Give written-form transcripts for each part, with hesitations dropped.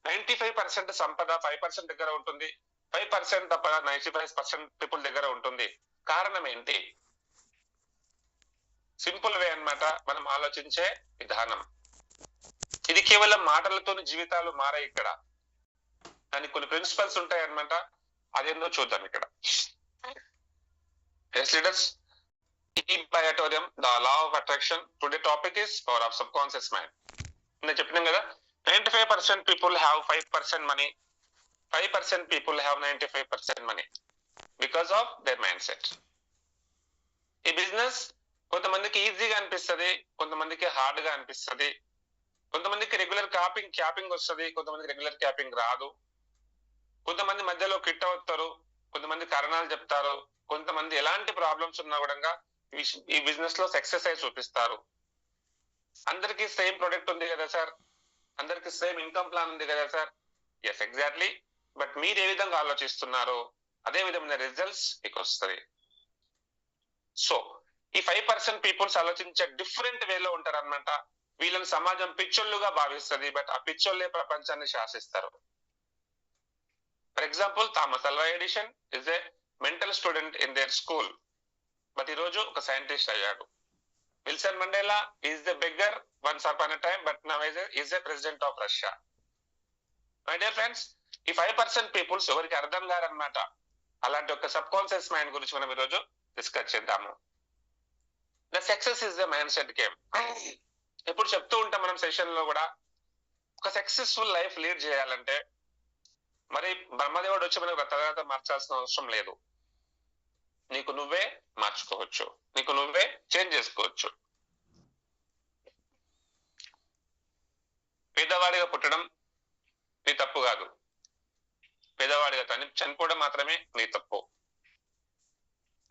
95% సంపద 5% దగ్గర ఉంటుంది, 5% తప్ప 95% పీపుల్ దగ్గర ఉంటుంది. కారణం ఏంటి? సింపుల్ వే అన్నమాట మనం ఆలోచించే విధానం. ఇది కేవలం మాటలతో జీవితాలు మారాయి ఇక్కడ, దానికి కొన్ని ప్రిన్సిపల్స్ ఉంటాయి అన్నమాట. అదేందో చూద్దాం ఇక్కడ. Yes, leaders. By auditorium, the law of attraction. Today topic is power of subconscious mind. నేను చెప్పినాం కదా, 95% people have 5% money, 5% people have 95% money because of their mindset. ఈ బిజినెస్ కొంతమందికి ఈజీగా అనిపిస్తుంది, కొంతమందికి హార్డ్ గా అనిపిస్తుంది, కొంతమందికి రెగ్యులర్ క్యాపింగ్ వస్తుంది, కొంతమందికి రెగ్యులర్ క్యాపింగ్ రాదు, కొంతమంది మధ్యలో కిట్ అవుతారు, కొంతమంది కారణాలు చెప్తారు, కొంతమంది ఎలాంటి ప్రాబ్లమ్స్ ఉన్నా కూడా ఈ బిజినెస్ లో సక్సెస్ అయి చూపిస్తారు. అందరికీ సేమ్ ప్రొడక్ట్ ఉంది కదా సార్, అందరికి సేమ్ ఇన్కమ్ ప్లాన్ ఉంది కదా సార్. Yes, exactly. బట్ మీరు ఏ విధంగా ఆలోచిస్తున్నారో అదే విధమైన రిజల్ట్స్ మీకు వస్తుంది. సో ఈ 5% పీపుల్స్ ఆలోచించే డిఫరెంట్ వేలో ఉంటారు అనమాట. వీళ్ళని సమాజం పిచ్చోళ్ళుగా భావిస్తుంది, బట్ ఆ పిచ్చోళ్ళే ప్రపంచాన్ని శాసిస్తారు. For example, Thomas Alva Edison is a mental student in their school, but ఈ రోజు ఒక సైంటిస్ట్ అయ్యాడు. Wilson Mandela is the beggar once upon a time, but now is a president of Russia. My dear friends, ఈ 5% peoples ఎవరికి అర్థం కారనమాట. అలాంటి ఒక sub conscious mind గురించి మనం ఈరోజు డిస్కస్ చేద్దాము. The success is the mindset game. ఎప్పుడు చెప్తూ ఉంటాం మనం సెషన్ లో కూడా, ఒక సక్సెస్ఫుల్ లైఫ్ లీడ్ చేయాలంటే మరి బ్రహ్మదేవుడు వచ్చి మనకు తర్వాత మార్చాల్సిన అవసరం లేదు. నీకు నువ్వే మార్చుకోవచ్చు, నీకు నువ్వే చేంజ్ చేసుకోవచ్చు. పేదవాడిగా పుట్టడం నీ తప్పు కాదు, పేదవాడిగా చనిపోవడం మాత్రమే నీ తప్పు.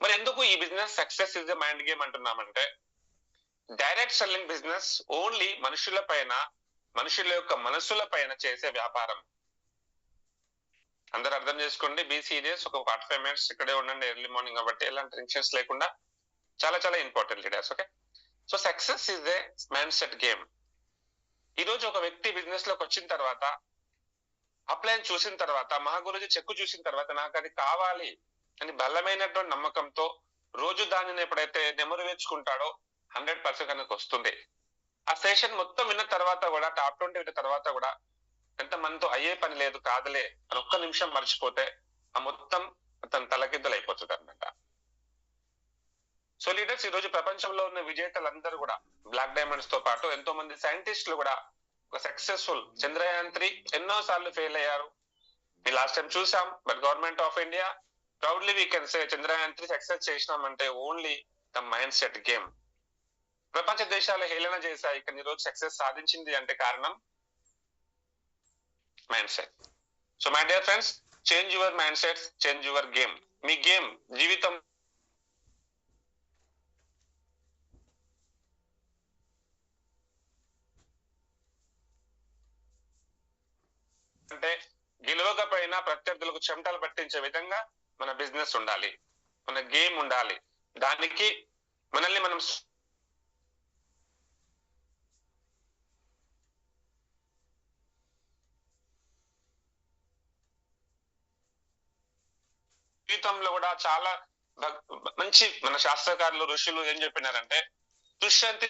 మరి ఎందుకు ఈ business success is the mind game అంటున్నామంటే, డైరెక్ట్ సెల్లింగ్ బిజినెస్ ఓన్లీ మనుషుల యొక్క మనసుల పైన చేసే వ్యాపారం. అందరు అర్థం చేసుకోండి, బీ సీరియస్. ఒక 45 minutes ఇక్కడే ఉండండి, ఎర్లీ మార్నింగ్ కాబట్టి ఎలాంటి టెన్షన్స్ లేకుండా. చాలా చాలా important leaders. Okay, so success is a mind set game. ఈ రోజు ఒక వ్యక్తి బిజినెస్ లోకి వచ్చిన తర్వాత, అప్లైన్ చూసిన తర్వాత, మహాగురుజీ చెక్కు చూసిన తర్వాత నాకు అది కావాలి అని బలమైనటువంటి నమ్మకంతో రోజు దానిని ఎప్పుడైతే నెమరు వేర్చుకుంటాడో 100% కనుక వస్తుంది. ఆ సెషన్ మొత్తం విన్న తర్వాత కూడా, టాప్ 20 విన్న తర్వాత కూడా ఎంత మనతో అయ్యే పని లేదు, కాదులే అని ఒక్క నిమిషం మర్చిపోతే ఆ మొత్తం తన తలకిద్దలు అయిపోతుంది అనమాట. సో లీడర్స్, ఈ రోజు ప్రపంచంలో ఉన్న విజేతలందరూ కూడా, బ్లాక్ డైమండ్స్ తో పాటు ఎంతో మంది సైంటిస్టులు కూడా ఒక సక్సెస్ఫుల్ చంద్రయాన్ 3 ఎన్నో సార్లు ఫెయిల్ అయ్యారు. ఈ లాస్ట్ టైం చూసాం. But government of India proudly we can say Chandrayaan 3 success చేసినామంటే only the mindset game. ప్రపంచ దేశాలు హేళన చేశాయి, కానీ ఈ రోజు సక్సెస్ సాధించింది అంటే కారణం mind set. So my dear friends, change your mind set, change your game. Me game జీవితం అంటే గెలవకపోయినా ప్రత్యర్థులకు చెమటలు పట్టించే విధంగా మన బిజినెస్ ఉండాలి, మన గేమ్ ఉండాలి. దానికి మనల్ని మనం జీవితంలో కూడా చాలా మంచి మన శాస్త్రకారులు ఋషులు ఏం చెప్పినారంటే, దుష్యంతి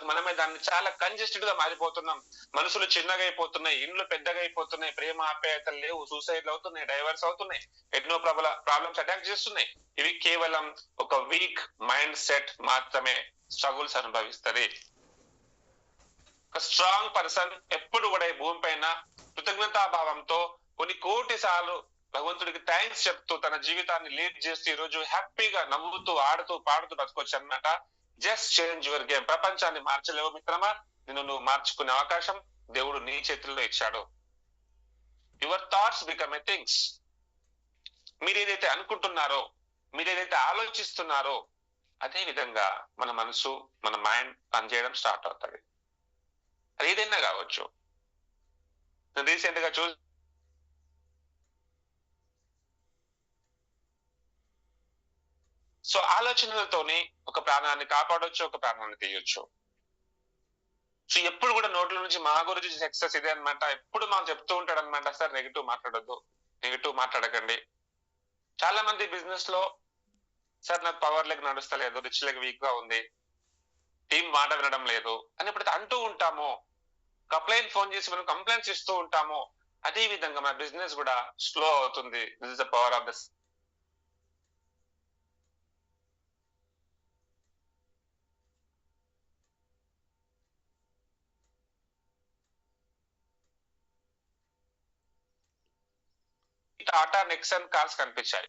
మనమే దాన్ని చాలా కంజెస్టెడ్ గా మారిపోతున్నాం. మనసులు చిన్నగా అయిపోతున్నాయి, ఇండ్లు పెద్దగా అయిపోతున్నాయి, ప్రేమ ఆప్యాయతలు లేవు, సూసైడ్లు అవుతున్నాయి, డైవర్స్ అవుతున్నాయి, ఎన్నో ప్రాబ్లమ్స్ అటాక్ చేస్తున్నాయి. ఇవి కేవలం ఒక వీక్ మైండ్ సెట్ మాత్రమే స్ట్రగుల్స్ అనుభవిస్తుంది. ఒక స్ట్రాంగ్ పర్సన్ ఎప్పుడు కూడా ఈ భూమి పైన కృతజ్ఞతాభావంతో కొన్ని కోటి సార్లు భగవంతుడికి థ్యాంక్స్ చెప్తూ తన జీవితాన్ని లీడ్ చేస్తూ ఈ రోజు హ్యాపీగా నవ్వుతూ ఆడుతూ పాడుతూ బతకొచ్చు అన్నమాట. Just change your game. ప్రపంచాన్ని మార్చలేవు మిత్రమా, నిన్ను నువ్వు మార్చుకునే అవకాశం దేవుడు నీ చేతుల్లో ఇచ్చాడు. Your thoughts become a things. మీరు ఏదైతే అనుకుంటున్నారో, మీరు ఏదైతే ఆలోచిస్తున్నారో, అదే విధంగా మన మనసు, మన మైండ్ పనిచేయడం స్టార్ట్ అవుతుంది. అది ఏదైనా కావచ్చు. రీసెంట్ గా సో ఆలోచనలతోనే ఒక ప్రాణాన్ని కాపాడొచ్చు, ఒక ప్రాణాన్ని తీయొచ్చు. సో ఎప్పుడు కూడా నోట్ల నుంచి మా గురించి సక్సెస్ ఇదే అనమాట. ఎప్పుడు మాకు చెప్తూ ఉంటాడు అనమాట, సార్ నెగిటివ్ మాట్లాడొద్దు, నెగిటివ్ మాట్లాడకండి. చాలా మంది బిజినెస్ లో సార్ నాకు పవర్ లెగ్ నడుస్తలేదు, రిచ్ లెగ్ వీక్ గా ఉంది, టీం మాట వినడం లేదు అని ఎప్పుడైతే అంటూ ఉంటామో, కంప్లైంట్ ఫోన్ చేసి మనం కంప్లైంట్స్ ఇస్తూ ఉంటామో, అదే విధంగా మన బిజినెస్ కూడా స్లో అవుతుంది. This is the power of the Tata Nexon cars కనిపించాయి.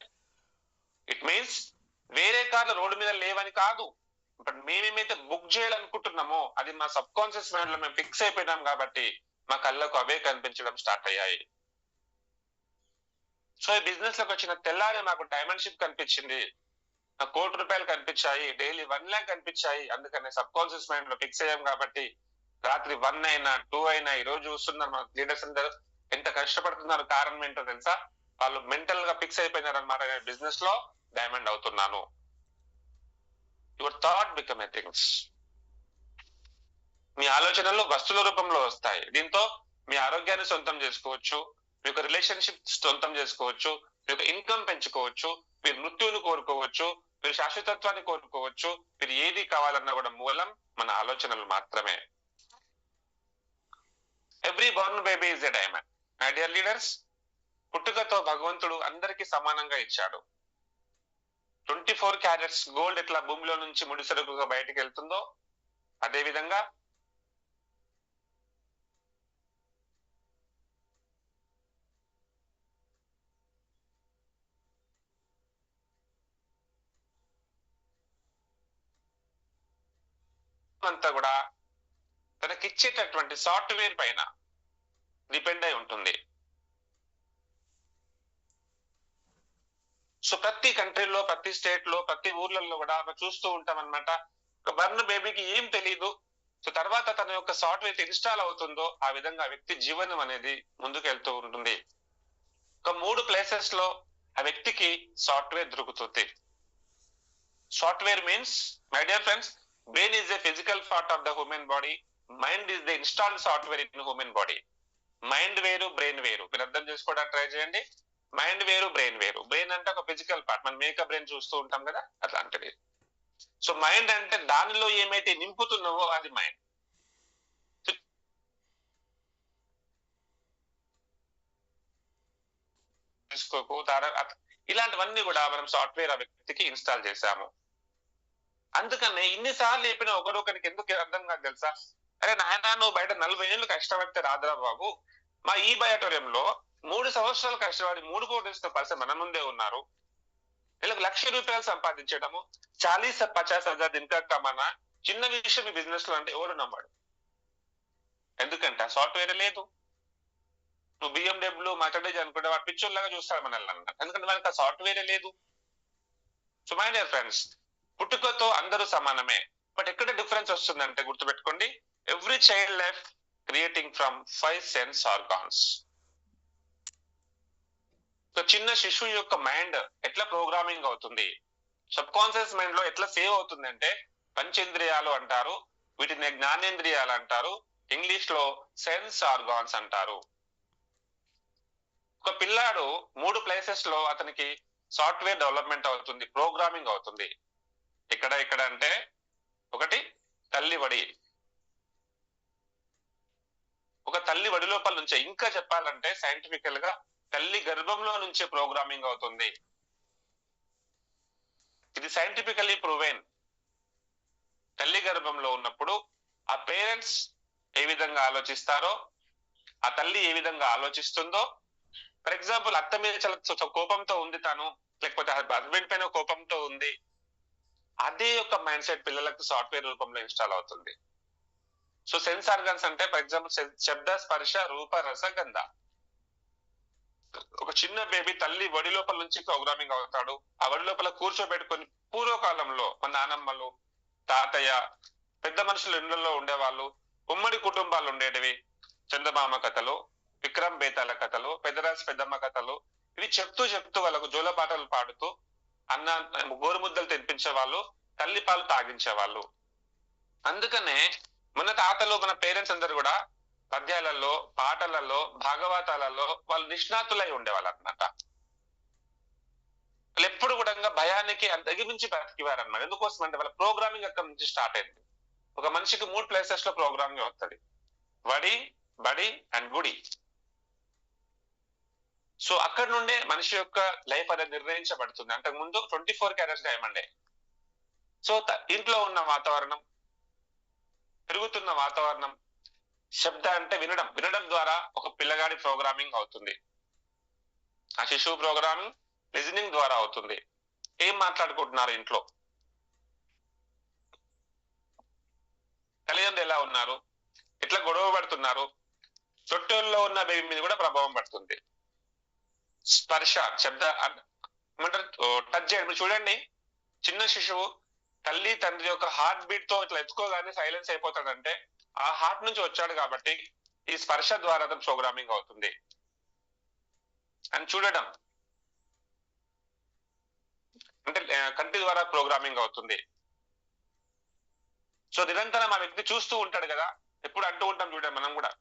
ఇట్ మీన్స్ వేరే కార్లు రోడ్డు మీద లేవని కాదు, బట్ మేమేమైతే బుక్ చేయాలనుకుంటున్నామో అది మా సబ్ కాన్షియస్ మైండ్ లో మేము ఫిక్స్ అయిపోయినాం కాబట్టి మా కళ్ళకు అవే కనిపించడం స్టార్ట్ అయ్యాయి. సో ఈ బిజినెస్ లోకి వచ్చిన తెల్లారి మాకు డైమండ్ షిప్ కనిపించింది, నాకు ₹1,00,00,000 కనిపించాయి, డైలీ 1 lakh కనిపించాయి. అందుకనే సబ్ కాన్షియస్ మైండ్ లో ఫిక్స్ అయ్యాం కాబట్టి రాత్రి 1 అయినా 2 అయినా ఈ రోజు చూస్తున్నారు మన లీడర్స్ అందరూ ఎంత కష్టపడుతున్నారు. కారణం ఏంటో తెలుసా? వాళ్ళు మెంటల్ గా ఫిక్స్ అయిపోయినారు అనమాట, బిజినెస్ లో డైమండ్ అవుతున్నాను. Your thought become a things. మీ ఆలోచనలు వస్తువుల రూపంలో వస్తాయి. దీంతో మీ ఆరోగ్యాన్ని సొంతం చేసుకోవచ్చు, మీ యొక్క రిలేషన్షిప్ సొంతం చేసుకోవచ్చు, మీ యొక్క ఇన్కమ్ పెంచుకోవచ్చు, మీరు మృత్యువును కోరుకోవచ్చు, మీరు శాశ్వతత్వాన్ని కోరుకోవచ్చు. మీరు ఏది కావాలన్నా కూడా మూలం మన ఆలోచనలు మాత్రమే. Every Born baby is a diamond. My dear leaders, పుట్టుకతో భగవంతుడు అందరికీ సమానంగా ఇచ్చాడు. 24 క్యారెట్స్ గోల్డ్ ఎట్లా భూమిలో నుంచి ముడిసరుకుగా బయటకు వెళ్తుందో అదే విధంగా అంతా కూడా తనకిచ్చేటటువంటి సాఫ్ట్వేర్ పైన డిపెండ్ అయి ఉంటుంది. సో ప్రతి కంట్రీలో, ప్రతి స్టేట్ లో, ప్రతి ఊర్లలో కూడా మనం చూస్తూ ఉంటాం అనమాట. ఒక బర్న్ బేబీకి ఏం తెలియదు, సో తర్వాత తన యొక్క సాఫ్ట్వేర్ ఇన్స్టాల్ అవుతుందో ఆ విధంగా వ్యక్తి జీవనం అనేది ముందుకు వెళ్తూ ఉంటుంది. ఒక 3 ప్లేసెస్ లో ఆ వ్యక్తికి సాఫ్ట్వేర్ దొరుకుతుంది. Software means, my dear friends, brain is a physical part of the human body, mind is the installed software in human body. Mind వేరు, బ్రెయిన్ వేరు. మీరు అర్థం చేసుకోవడానికి ట్రై చేయండి. మైండ్ వేరు, బ్రెయిన్ వేరు. బ్రెయిన్ అంటే ఒక ఫిజికల్ పార్ట్, మనం మేకప్ బ్రెయిన్ చూస్తూ ఉంటాం కదా, అట్లాంటిది. సో మైండ్ అంటే దానిలో ఏమైతే నింపుతున్నావో అది మైండ్. తీసుకోకు ఇలాంటివన్నీ కూడా మనం సాఫ్ట్వేర్ ఆ వ్యక్తికి ఇన్స్టాల్ చేశాము. అందుకనే ఇన్నిసార్లు చెప్పిన ఒకరొకరికి ఎందుకు అర్థం కాదు తెలుసా? అరే నాయన, నువ్వు బయట 40 ఏళ్ళు కష్టపడితే రాదురా బాబు. మా ఈ బయోటోరియంలో 3 సంవత్సరాలు కష్టపడి 3 కోట్లు పర్సన్ మన ముందే ఉన్నారు. వీళ్ళకి ₹1,00,000 సంపాదించడము, 40-50 దినకా కమానా చిన్న విషయం ఈ బిజినెస్ లో అంటే ఎవరు నమ్మాడు? ఎందుకంటే సాఫ్ట్వేర్ లేదు. నువ్వు BMW, మర్సిడీస్ అనుకుంటే వాడు పిచ్చోళ్ళగా చూస్తాడు మనల్ని అన్నమాట, ఎందుకంటే మనకి ఆ సాఫ్ట్వేరే లేదు. సో మై డియర్ ఫ్రెండ్స్, పుట్టుకతో అందరూ సమానమే, బట్ ఎక్కడ డిఫరెన్స్ వస్తుందంటే గుర్తుపెట్టుకోండి, every child life creating from 5 sense organs. So చిన్న శిశువు యొక్క మైండ్ ఎట్లా ప్రోగ్రామింగ్ అవుతుంది, సబ్ కాన్షియస్ మైండ్ లో ఎట్లా సేవ్ అవుతుంది అంటే పంచేంద్రియాలు అంటారు, వీటిని జ్ఞానేంద్రియాలు అంటారు, ఇంగ్లీష్ లో సెన్స్ ఆర్గాన్స్ అంటారు. ఒక పిల్లాడు 3 ప్లేసెస్ లో అతనికి సాఫ్ట్వేర్ డెవలప్మెంట్ అవుతుంది, ప్రోగ్రామింగ్ అవుతుంది. ఎక్కడ అంటే ఒకటి తల్లి వడి. ఒక తల్లి వడి లోపల నుంచే, ఇంకా చెప్పాలంటే సైంటిఫికల్ గా తల్లి గర్భంలో నుంచే ప్రోగ్రామింగ్ అవుతుంది. ఇది సైంటిఫికల్లీ ప్రూవెన్. తల్లి గర్భంలో ఉన్నప్పుడు ఆ పేరెంట్స్ ఏ విధంగా ఆలోచిస్తారో, ఆ తల్లి ఏ విధంగా ఆలోచిస్తుందో, ఫర్ ఎగ్జాంపుల్ అత్త మీద చాలా కోపంతో ఉంది తాను, లేకపోతే హస్బెండ్ పైన కోపంతో ఉంది, అదే యొక్క మైండ్ సెట్ పిల్లలకు సాఫ్ట్వేర్ రూపంలో ఇన్స్టాల్ అవుతుంది. సో సెన్స్ ఆర్గన్స్ అంటే ఫర్ ఎగ్జాంపుల్ శబ్ద, స్పర్శ, రూప, రస, గంధ. ఒక చిన్న బేబీ తల్లి వడి లోపల నుంచి ప్రోగ్రామింగ్ అవుతాడు. ఆ వడి లోపల కూర్చోబెట్టుకొని, పూర్వకాలంలో మన నానమ్మలు, తాతయ్య, పెద్ద మనుషులు ఇళ్లలో ఉండేవాళ్ళు, ఉమ్మడి కుటుంబాలు ఉండేటివి. చందమామ కథలు, విక్రమ్ బేతాల కథలు, పెద్దరాజు పెద్దమ్మ కథలు, ఇవి చెప్తూ వాళ్ళకు జోలపాటలు పాడుతూ గోరుముద్దలు తినిపించే వాళ్ళు, తల్లి పాలు తాగించే వాళ్ళు. అందుకనే మన తాతలు, మన పేరెంట్స్ అందరు కూడా పద్యాలలో, పాటలలో, భాగవతాలలో వాళ్ళు నిష్ణాతులై ఉండేవాళ్ళు అనమాట. వాళ్ళు ఎప్పుడు కూడా భయానికి తగిమించి బ్రతికివారు అనమాట. ఎందుకోసం అంటే వాళ్ళ ప్రోగ్రామింగ్ అక్కడ నుంచి స్టార్ట్ అయింది. ఒక మనిషికి 3 ప్లేసెస్ లో ప్రోగ్రామింగ్ వస్తుంది: వడి, బడి అండ్ గుడి. సో అక్కడ నుండే మనిషి యొక్క లైఫ్ అనేది నిర్ణయించబడుతుంది. అంతకుముందు 24 క్యారెట్స్ డైమండే. సో ఇంట్లో ఉన్న వాతావరణం, పెరుగుతున్న వాతావరణం, శబ్ద అంటే వినడం, వినడం ద్వారా ఒక పిల్లగాడి ప్రోగ్రామింగ్ అవుతుంది. ఆ శిశువు ప్రోగ్రామింగ్ లిజనింగ్ ద్వారా అవుతుంది. ఏం మాట్లాడుకుంటున్నారు ఇంట్లో, తల్లిదండ్రులు ఎలా ఉన్నారు, ఎట్లా గొడవ పడుతున్నారు, చుట్టూల్లో ఉన్న బేబీ మీద కూడా ప్రభావం పడుతుంది. స్పర్శ, శబ్ద ఏమంటారు, టచ్ చేయడం. చూడండి, చిన్న శిశువు తల్లి తండ్రి యొక్క హార్ట్ బీట్ తో ఇట్లా ఎత్తుకోగానే సైలెన్స్ అయిపోతాడంటే ఆ హార్ట్ నుంచి వచ్చాడు కాబట్టి ఈ స్పర్శ ద్వారా అతను ప్రోగ్రామింగ్ అవుతుంది. అని చూడడం అంటే కంటి ద్వారా ప్రోగ్రామింగ్ అవుతుంది. సో నిరంతరం ఆ వ్యక్తి చూస్తూ ఉంటాడు కదా. ఎప్పుడు అంటూ ఉంటాం చూడండి, మనం కూడా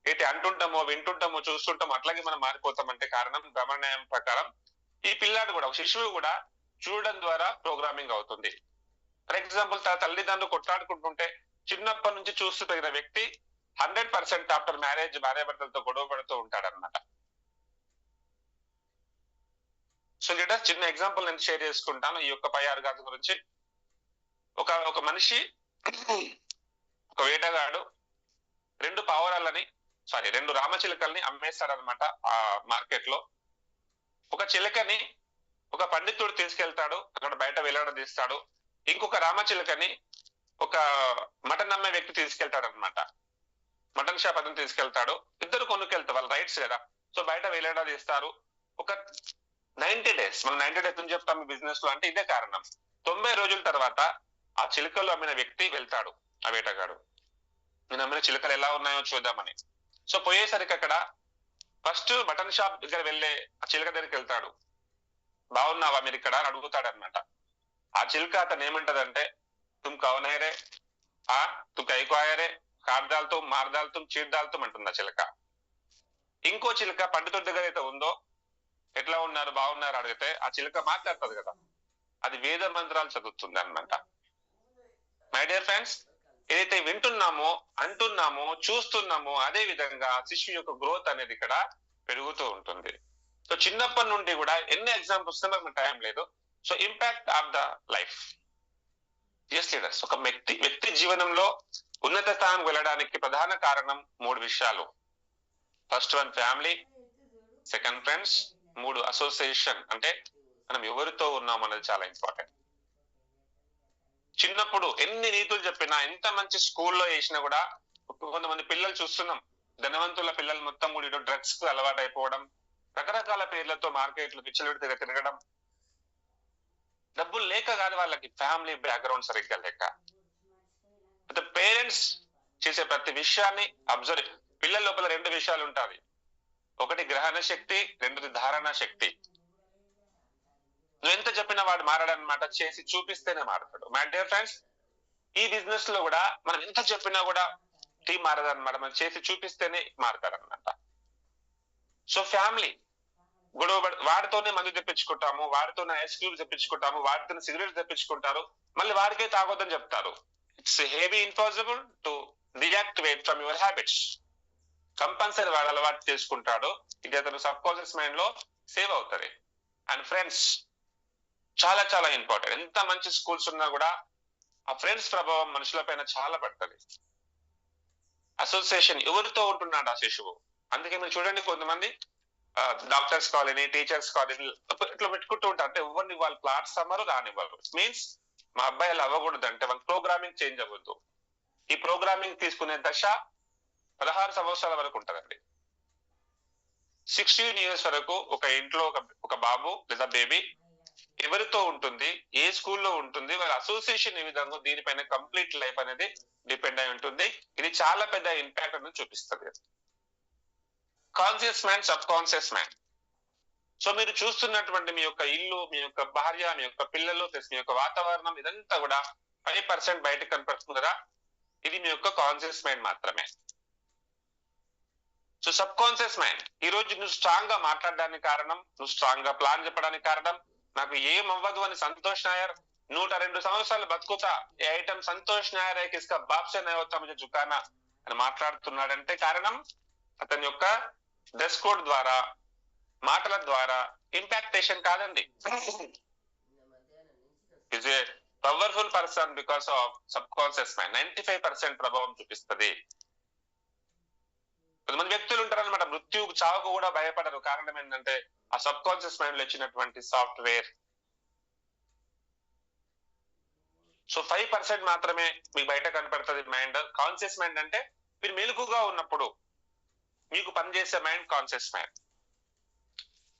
ఏంటి అంటుంటామో, వింటుంటామో, చూస్తుంటామో, అట్లాగే మనం మారిపోతామంటే కారణం గమనాయం ప్రకారం ఈ పిల్లాడు కూడా, శిశువు కూడా చూడడం ద్వారా ప్రోగ్రామింగ్ అవుతుంది. ఫర్ ఎగ్జాంపుల్, తన తల్లిదండ్రులు కొట్లాడుకుంటుంటే చిన్నప్పటి నుంచి చూస్తూ పెరిగిన వ్యక్తి 100% ఆఫ్టర్ మ్యారేజ్ భార్యాభర్తలతో గొడవ పడుతూ ఉంటాడనమాట. సో లీడర్, చిన్న ఎగ్జాంపుల్ నేను షేర్ చేసుకుంటాను ఈ యొక్క పై ఆర్గాన్స్ గురించి. ఒక మనిషి, ఒక వేటగాడు 2 పావురాలని, 2 రామచిలుకల్ని అమ్మేస్తాడనమాట ఆ మార్కెట్ లో. ఒక చిలుకని ఒక పండితుడు తీసుకెళ్తాడు, అక్కడ బయట వేలాడదీస్తాడు. ఇంకొక రామచిలుకని ఒక మటన్ అమ్మే వ్యక్తి తీసుకెళ్తాడు అనమాట. మటన్ షాప్ అతను తీసుకెళ్తాడు. ఇద్దరు కొనుక్కెళ్తారు, వాళ్ళ రైట్స్ కదా. సో బయట వేలాడదీస్తారు. ఒక 90 డేస్, మనం 90 డేస్ అని చెప్తాం బిజినెస్ లో, అంటే ఇదే కారణం. 90 రోజుల తర్వాత ఆ చిలుకలు అమ్మిన వ్యక్తి వెళ్తాడు, ఆ వేటగాడు, నేను అమ్మిన చిలుకలు ఎలా ఉన్నాయో చూద్దామని. సో పోయేసరికి అక్కడ ఫస్ట్ మటన్ షాప్ దగ్గర వెళ్ళే ఆ చిలుక దగ్గరికి వెళ్తాడు. బాగున్నావా మీరు ఇక్కడ అని అడుగుతాడు అనమాట. ఆ చిలుక అతను ఏమంటదంటే, తుమ్ కౌనైరే, తు కైకోయరే, కార్దాలతో మార్దాలతో చీర్దాలతో అంటుంది ఆ చిలుక. ఇంకో చిలుక పండితుడి దగ్గర అయితే ఉందో, ఎట్లా ఉన్నారు, బాగున్నారు అడిగితే ఆ చిలుక మాట్లాడుతుంది కదా, అది వేద మంత్రాలు చదువుతుంది అనమాట. మై డియర్ ఫ్రెండ్స్, ఏదైతే వింటున్నామో, అంటున్నామో, చూస్తున్నామో, అదే విధంగా శిశువు యొక్క గ్రోత్ అనేది ఇక్కడ పెరుగుతూ ఉంటుంది. సో చిన్నప్పటి నుండి కూడా ఎన్ని ఎగ్జాంపుల్స్ మనకు టైం లేదు. So impact of the life. Yes leaders, ఒక వ్యక్తి జీవనంలో ఉన్నత స్థానం వెళ్ళడానికి ప్రధాన కారణం 3 విషయాలు. First one family, second friends, 3 association, అంటే మనం ఎవరితో ఉన్నాం అనేది చాలా ఇంపార్టెంట్. చిన్నప్పుడు ఎన్ని నీతులు చెప్పినా, ఎంత మంచి స్కూల్లో వేసినా కూడా కొంతమంది పిల్లలు చూస్తున్నాం, ధనవంతుల పిల్లలు మొత్తం కూడా డ్రగ్స్ కు అలవాటు అయిపోవడం, రకరకాల పేర్లతో మార్కెట్లు పిచ్చలవిడిగా తిరగడం. డబ్బులు లేక కాదు, వాళ్ళకి ఫ్యామిలీ బ్యాక్గ్రౌండ్ సరిగ్గా లేక. పేరెంట్స్ చేసే ప్రతి విషయాన్ని అబ్జర్వ్. పిల్లల లోపల 2 విషయాలు ఉంటాయి, ఒకటి గ్రహణ శక్తి, 2ది ధారణ శక్తి. నువ్వు ఎంత చెప్పినా వాడు మారాడనమాట, చేసి చూపిస్తేనే మారుతాడు. మై డియర్ ఫ్రెండ్స్, ఈ బిజినెస్ లో కూడా మనం ఎంత చెప్పినా కూడా టీం మారదనమాట, మనం చేసి చూపిస్తేనే మారుతారనమాట. సో ఫ్యామిలీ గొడవ, వాడితోనే మందు తెప్పించుకుంటాము, వాడితోనే ఐస్ క్రీమ్ తెప్పించుకుంటాము, వాడితోనే సిగరెట్ తెప్పించుకుంటారు, మళ్ళీ వాడికే తాగొద్దని చెప్తారు. It's heavy impossible to deactivate from your habits. Compulsory వాడు అలవాటు చేసుకుంటాడు, ఇక అతను సబ్ కాన్షియస్ మైండ్ లో సేవ్ అవుతారు. అండ్ ఫ్రెండ్స్ చాలా చాలా ఇంపార్టెంట్. ఎంత మంచి స్కూల్స్ ఉన్నా కూడా ఆ ఫ్రెండ్స్ ప్రభావం మనుషుల పైన చాలా పడుతుంది. అసోసియేషన్, ఎవరితో ఉంటున్నాడు ఆ శిశువు. అందుకే మీరు చూడండి, కొంతమంది డాక్టర్స్ కాలనీ, టీచర్స్ కాలనీ ఇట్లా పెట్టుకుంటూ ఉంటారు. అంటే ఎవరిని వాళ్ళు ప్లాట్స్ అమ్మరు, రానివ్వరు. మీన్స్ మా అబ్బాయి అలా అవ్వకూడదు అంటే వాళ్ళ ప్రోగ్రామింగ్ చేంజ్ అవ్వద్దు. ఈ ప్రోగ్రామింగ్ తీసుకునే దశ 16 సంవత్సరాల వరకు ఉంటుందండి. 16 years వరకు ఒక ఇంట్లో ఒక బాబు లేదా బేబీ ఎవరితో ఉంటుంది, ఏ స్కూల్లో ఉంటుంది, వాళ్ళ అసోసియేషన్ ఏ విధంగా, దీనిపైన కంప్లీట్ లైఫ్ అనేది డిపెండ్ అయి ఉంటుంది. ఇది చాలా పెద్ద ఇంపాక్ట్ అనేది చూపిస్తుంది. Conscious mind, sub conscious mind. So మీరు చూస్తున్నటువంటి మీ యొక్క ఇల్లు, మీ యొక్క భార్య, మీ యొక్క పిల్లలు, ప్లస్ మీ యొక్క వాతావరణం, ఇదంతా కూడా 5% బయటకు కనపడుతుంది కదా. ఇది మీ యొక్క కాన్షియస్ మైండ్ మాత్రమే. సో సబ్ కాన్షియస్ మైండ్ ఈ రోజు నువ్వు స్ట్రాంగ్ గా మాట్లాడడానికి కారణం, నువ్వు స్ట్రాంగ్ గా ప్లాన్ చెప్పడానికి కారణం, నాకు ఏం అవ్వదు అని సంతోష్ నాయర్ 102 సంవత్సరాలు బతుకుతా ఏ ఐటమ్ సంతోష్ నాయర్ కిస్కా బాప్సే నయోతా ముझे झुकाना అని మాట్లాడుతున్నాడంటే కారణం అతని యొక్క డ్రెస్ కోడ్ ద్వారా, మాటల ద్వారా ఇంపాక్టేషన్ కాదండి. Is a powerful person because of subconscious mind. 95% ప్రభావం చూపిస్తుంది. కొంతమంది వ్యక్తులు ఉంటారనమాట, మృత్యుకు చావుకు కూడా భయపడరు. కారణం ఏంటంటే ఆ సబ్ కాన్షియస్ మైండ్ లో వచ్చినటువంటి సాఫ్ట్వేర్. సో 5% మాత్రమే మీకు బయట కనపడుతుంది మైండ్. కాన్షియస్ మైండ్ అంటే మీరు మెలకుగా ఉన్నప్పుడు మీకు పనిచేసే మైండ్ కాన్షియస్ మైండ్.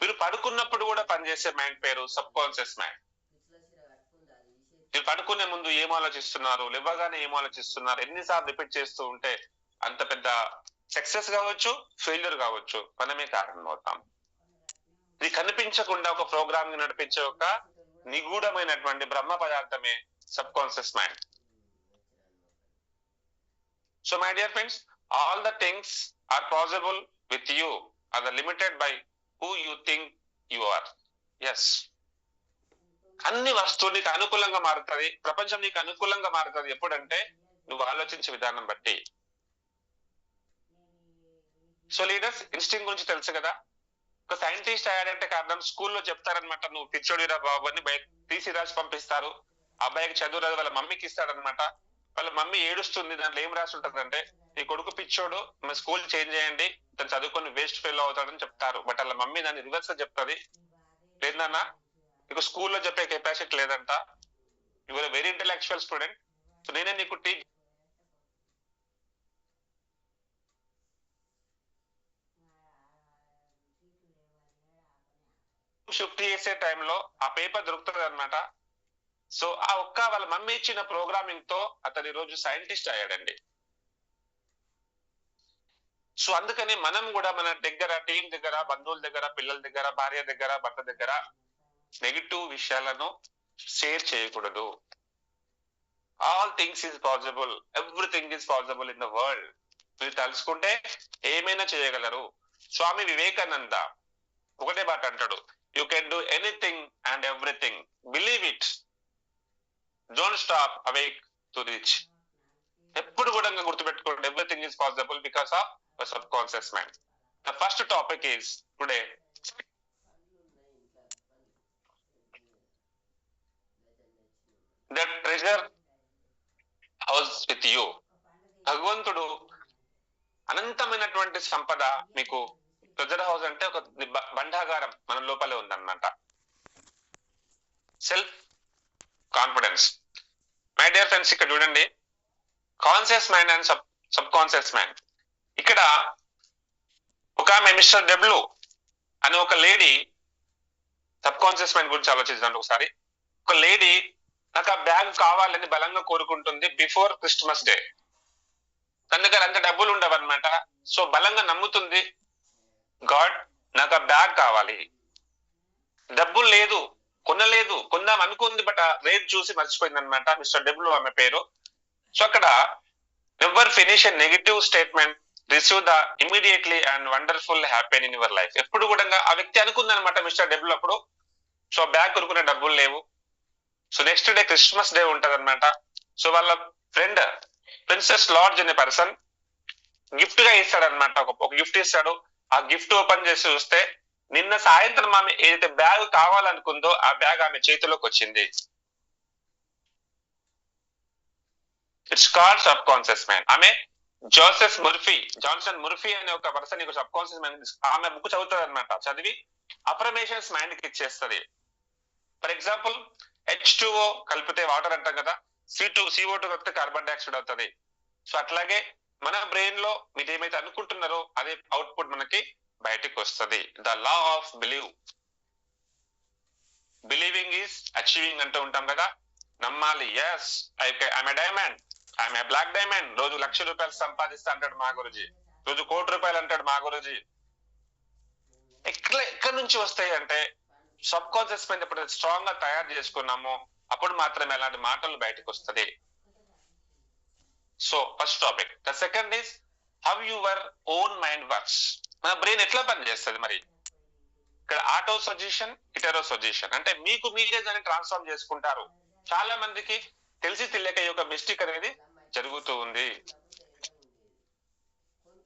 మీరు పడుకున్నప్పుడు కూడా పనిచేసే మైండ్ పేరు సబ్ కాన్షియస్ మైండ్. మీరు పడుకునే ముందు ఏం ఆలోచిస్తున్నారు, లేవగానే ఏం ఆలోచిస్తున్నారు, ఎన్నిసార్లు రిపీట్ చేస్తూ ఉంటే అంత పెద్ద సక్సెస్ కావచ్చు, ఫెయిల్యూర్ కావచ్చు, మనమే కారణం అవుతాం. ఇది కనిపించకుండా ఒక ప్రోగ్రామ్ ని నడిపించే ఒక నిగూఢమైనటువంటి బ్రహ్మ పదార్థమే subconscious mind. So my dear friends, all the things are possible with you are the limited by who you think you are. Yes, అన్ని వస్తువులు నీకు అనుకూలంగా మారుతుంది, ప్రపంచం నీకు అనుకూలంగా మారుతుంది ఎప్పుడంటే నువ్వు ఆలోచించే విధానం బట్టి. సో లీడర్స్ ఇన్స్టింక్ట్ గురించి తెలుసు కదా. ఒక సైంటిస్ట్ అయ్యాడంటే కారణం స్కూల్లో చెప్తారనమాట, నువ్వు పిచ్చోడిరా బాబు అని బయట తీసి రాసి పంపిస్తారు. అబ్బాయికి చదువు రాదు, వాళ్ళ మమ్మీకి ఇస్తాడనమాట. వాళ్ళ మమ్మీ ఏడుస్తుంది, దాంట్లో ఏం రాసి ఉంటుందంటే నీ కొడుకు పిచ్చోడు, మీ స్కూల్ చేంజ్ చేయండి, తను చదువుకొని వేస్ట్ ఫెయిల్ అవుతాడని చెప్తారు. బట్ వాళ్ళ మమ్మీ దాన్ని రివర్స్ గా చెప్తుంది, లేదన్నా నీకు స్కూల్లో చెప్పే కెపాసిటీ లేదంట, you are very intellectual student, so నేనే నీకు టీచ్. షిఫ్ట్ చేసే టైంలో ఆ పేపర్ దొరుకుతుంది అనమాట. సో ఆ ఒక్క వాళ్ళ మమ్మీ ఇచ్చిన ప్రోగ్రామింగ్ తో అతను ఈ రోజు సైంటిస్ట్ అయ్యాడండి. సో అందుకని మనం కూడా మన దగ్గర, టీం దగ్గర, బంధువుల దగ్గర, పిల్లల దగ్గర, భార్య దగ్గర, భర్త దగ్గర నెగిటివ్ విషయాలను షేర్ చేయకూడదు. All things is possible, everything is possible in the world. మీరు తలుచుకుంటే ఏమైనా చేయగలరు. స్వామి వివేకానంద ఒకటే మాట అంటాడు, you can do anything and everything, believe it, don't stop awake to reach. ఎప్పుడు కూడా గుర్తుపెట్టుకోండి, everything is possible because of subconscious mind. The first topic is today the treasure house with you. భగవంతుడు అనంతమైనటువంటి సంపద మీకు, treasure house అంటే ఒక బండాగారం మన లోపలే ఉందన్నమాట. Self confidence. My dear friends, ఇక్కడ చూడండి, conscious mind and sub conscious mind. ఇక్కడ ఒక ఆమె మిస్టర్ డబ్ల్యూ అని ఒక లేడీ, సబ్ కాన్షియస్ మైండ్ గురించి ఆలోచించండి ఒకసారి. ఒక లేడీ నాకు ఆ బ్యాగ్ కావాలని బలంగా కోరుకుంటుంది బిఫోర్ క్రిస్మస్ డే. తన దగ్గర అంత డబ్బులు ఉండవన్నమాట. సో బలంగా నమ్ముతుంది, గాడ్ నాకు ఆ బ్యాగ్ కావాలి. డబ్బులు లేదు, కొనలేదు, కొందాం అనుకుంది, బట్ ఆ రేట్ చూసి మర్చిపోయింది అనమాట. మిస్టర్ డబ్ల్యూ ఆమె పేరు. సో అక్కడ never finish a negative statement, receive the immediately and wonderful happy in your life. ఎప్పుడు కూడా ఆ వ్యక్తి అనుకుంది అనమాట మిస్టర్ డబ్ల్యూ అప్పుడు, సో బ్యాగ్ కొనుక్కునే డబ్బులు లేవు. So next day Christmas day ఉంటది అనమాట. సో వాళ్ళ ఫ్రెండ్ ప్రిన్సెస్ లార్జ్ అనే పర్సన్ గిఫ్ట్ గా ఇస్తాడనమాట, ఒక గిఫ్ట్ ఇస్తాడు. ఆ గిఫ్ట్ ఓపెన్ చేసి చూస్తే నిన్న సాయంత్రం ఆమె ఏదైతే బ్యాగ్ కావాలనుకుందో ఆ బ్యాగ్ ఆమె చేతిలోకి వచ్చింది. It's called sub conscious mind. ఆమె జాన్సన్ ముర్ఫీ అనే ఒక పర్సన్ సబ్ కాన్షియస్ మైండ్, ఆమె బుక్ చదువుతుంది అనమాట. చదివి అఫర్మేషన్స్ మైండ్ కి ఇచ్చేస్తుంది. ఫర్ ఎగ్జాంపుల్ H2O కలిపితే వాటర్ అంటాం కదా, CO2 కలిపితే కార్బన్ డైఆక్సైడ్ అవుతుంది. సో అట్లాగే మన బ్రెయిన్ లో మీరు ఏమైతే అనుకుంటున్నారో అదే అవుట్పుట్ మనకి బయటకు వస్తుంది. The law of believing is achieving అంటూ ఉంటాం కదా. నమ్మాలి, yes I'm a diamond, I'm a black diamond. రోజు 1,00,000 రూపాయలు సంపాదిస్తా అంటాడు మా గురుజీ, రోజు 1,00,00,000 రూపాయలు అంటాడు మా గురుజీ. ఇట్లా ఎక్కడి నుంచి వస్తాయి అంటే సబ్ కాన్షియస్ మైండ్ ఎప్పుడైతే స్ట్రాంగ్ గా తయారు చేసుకున్నామో అప్పుడు మాత్రమే అలాంటి మాటలు బయటకు వస్తుంది. So first topic. The second is how your own mind works. మన బ్రెయిన్ ఎట్లా పనిచేస్తుంది మరి? ఇక్కడ ఆటో సజెషన్, ఇటరో సజెషన్ అంటే మీకు మీరే దాన్ని ట్రాన్స్ఫార్మ్ చేసుకుంటారు. చాలా మందికి తెలిసి తెలియక ఈ యొక్క మిస్టేక్ అనేది జరుగుతూ ఉంది.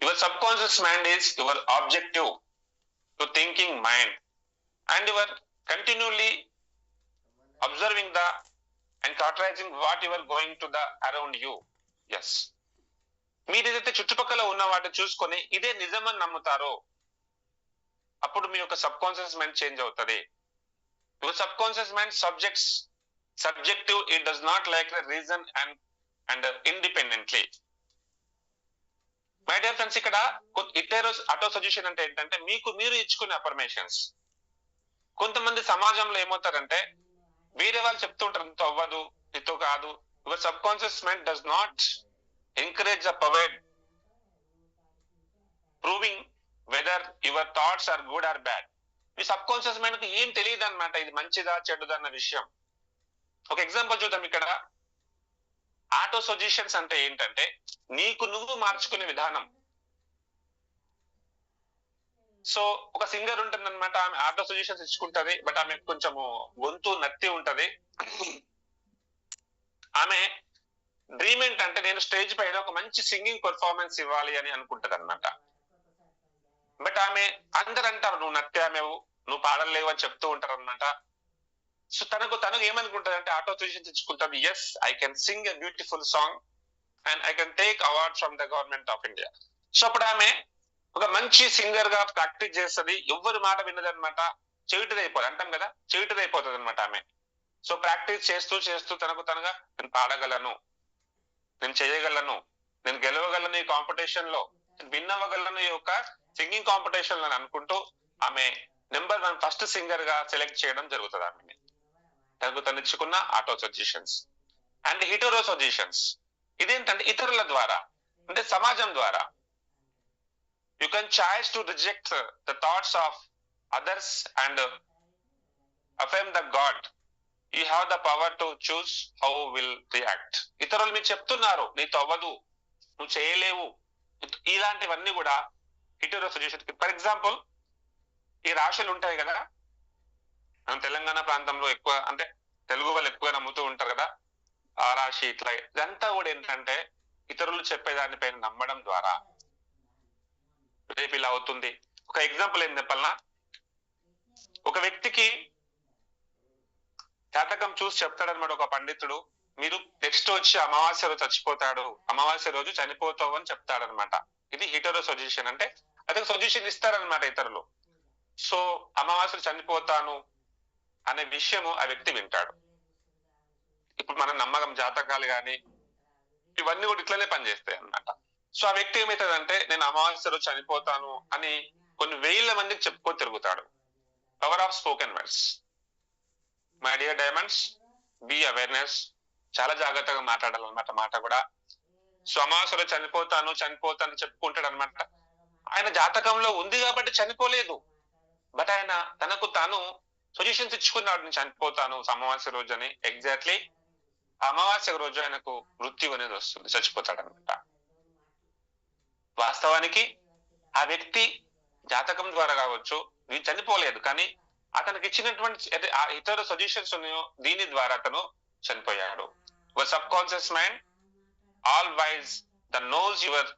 Your subconscious mind is your objective to thinking mind and your continuously observing the and categorizing what your going to the around you. Yes, మీరు ఏదైతే చుట్టుపక్కల ఉన్న వాటిని చూసుకొని ఇదే నిజమని నమ్ముతారో అప్పుడు మీ యొక్క సబ్ కాన్షియస్ మైండ్ చేంజ్ అవుతుంది. Your subconscious mind subjective, it does not like the reason and independently. My dear friends, ఇక్కడ ఆటో సజెషన్ అంటే ఏంటంటే మీకు మీరు ఇచ్చుకునే అఫర్మేషన్స్. కొంతమంది సమాజంలో ఏమవుతారంటే వేరే వాళ్ళు చెప్తూ ఉంటారు, నీతో అవ్వదు, నీతో కాదు. Your subconscious mind does not encourage the power proving whether your thoughts are good or bad. Me sub conscious mind కి ఏం తెలియదు అనమాట ఇది మంచిదా చెడుదా అన్న విషయం. ఒక ఎగ్జాంపుల్ చూద్దాం. ఇక్కడ ఆటో సజెషన్స్ అంటే ఏంటంటే నీకు నువ్వు మార్చుకునే విధానం. సో ఒక సింగర్ ఉంటుంది అనమాట, ఆమె ఆటో సజెషన్స్ ఇచ్చుకుంటది, బట్ ఆమె కొంచెము గొంతు నత్తి ఉంటది. ఆమె డ్రీమ్ ఏంటంటే నేను స్టేజ్ పైన ఒక మంచి సింగింగ్ పర్ఫార్మెన్స్ ఇవ్వాలి అని అనుకుంటది అనమాట. బట్ ఆమె అందరు అంటారు నువ్వు నత్యామేవు, నువ్వు పాడలేవు అని చెప్తూ ఉంటారు అనమాట. సో తనకు ఏమనుకుంటది అంటే ఆటో సజెషన్స్ ఇచ్చుకుంటాను, yes I can sing a beautiful song and I can take award from the government of India. So అప్పుడు ఆమె ఒక మంచి సింగర్ గా ప్రాక్టీస్ చేస్తుంది, ఎవ్వరు మాట విన్నది అనమాట, చెవిటిదైపోతుంది అంటాం కదా, చెవిటిదైపోతుంది అనమాట ఆమె. సో ప్రాక్టీస్ చేస్తూ చేస్తూ తనగా నేను పాడగలను, నేను చేయగలను, నేను గెలవగలను ఈ కాంపిటీషన్ లో, విన్ అవ్వగలను ఈ యొక్క సింగింగ్ కాంపిటీషన్ లో అనుకుంటూ ఆమె నెంబర్ 1 ఫస్ట్ సింగర్ గా సెలెక్ట్ చేయడం జరుగుతుంది ఆమెని. తను ఇచ్చుకున్న auto suggestions. And Hetero suggestions ఇదేంటంటే ఇతరుల ద్వారా అంటే సమాజం ద్వారా. You can choice to reject the thoughts of others and affirm the God. You have the power to choose how will react. ఇతరులు మీరు చెప్తున్నారు నీతో అవ్వదు, నువ్వు చేయలేవు, ఇలాంటివన్నీ కూడా హిటరో సజెషన్. ఫర్ ఎగ్జాంపుల్ ఈ రాశులు ఉంటాయి కదా, మనం తెలంగాణ ప్రాంతంలో ఎక్కువ అంటే తెలుగు వాళ్ళు ఎక్కువ నమ్ముతూ ఉంటారు కదా, ఆ రాశి ఇట్లా, ఇదంతా కూడా ఏంటంటే ఇతరులు చెప్పేదానిపైన నమ్మడం ద్వారా రేపు ఇలా అవుతుంది. ఒక ఎగ్జాంపుల్ ఏం చెప్పాలన్నా, ఒక వ్యక్తికి జాతకం చూసి చెప్తాడనమాట ఒక పండితుడు, మీరు నెక్స్ట్ వచ్చి అమావాస్య రోజు చచ్చిపోతాడు, అమావాస్య రోజు చనిపోతావు అని చెప్తాడనమాట. ఇది హిటరో సజెషన్. అంటే అదే సజెషన్ ఇస్తారనమాట ఇతరులు. సో అమావాస్య చనిపోతాను అనే విషయము ఆ వ్యక్తి వింటాడు. ఇప్పుడు మనం నమ్మకం జాతకాలు కానీ ఇవన్నీ కూడా ఇట్లనే పనిచేస్తాయి అన్నమాట. సో ఆ వ్యక్తి ఏమవుతుందంటే నేను అమావాస్య రోజు చనిపోతాను అని కొన్ని వేల మందికి చెప్పుకో తిరుగుతాడు. Power of spoken words. My dear diamonds, be awareness, చాలా జాగ్రత్తగా మాట్లాడాలన్నమాట మాట కూడా. సో అమావాస్య రోజు చనిపోతాను చెప్పుకుంటాడు అనమాట. ఆయన జాతకంలో ఉంది కాబట్టి చనిపోలేదు, బట్ ఆయన తనకు తాను సజెషన్స్ ఇచ్చుకున్నాడు, నేను చనిపోతాను అమావాస్య రోజు అని. ఎగ్జాక్ట్లీ అమావాస్య రోజు ఆయనకు మృత్యు అనేది వస్తుంది, చచ్చిపోతాడు అనమాట. వాస్తవానికి ఆ వ్యక్తి జాతకం ద్వారా కావచ్చు చనిపోలేదు, కానీ అతనికి ఇచ్చినటువంటి ఇతర సజెషన్స్ ఉన్నాయో దీని ద్వారా అతను చనిపోయాడు. Sub conscious mind all wise the knows your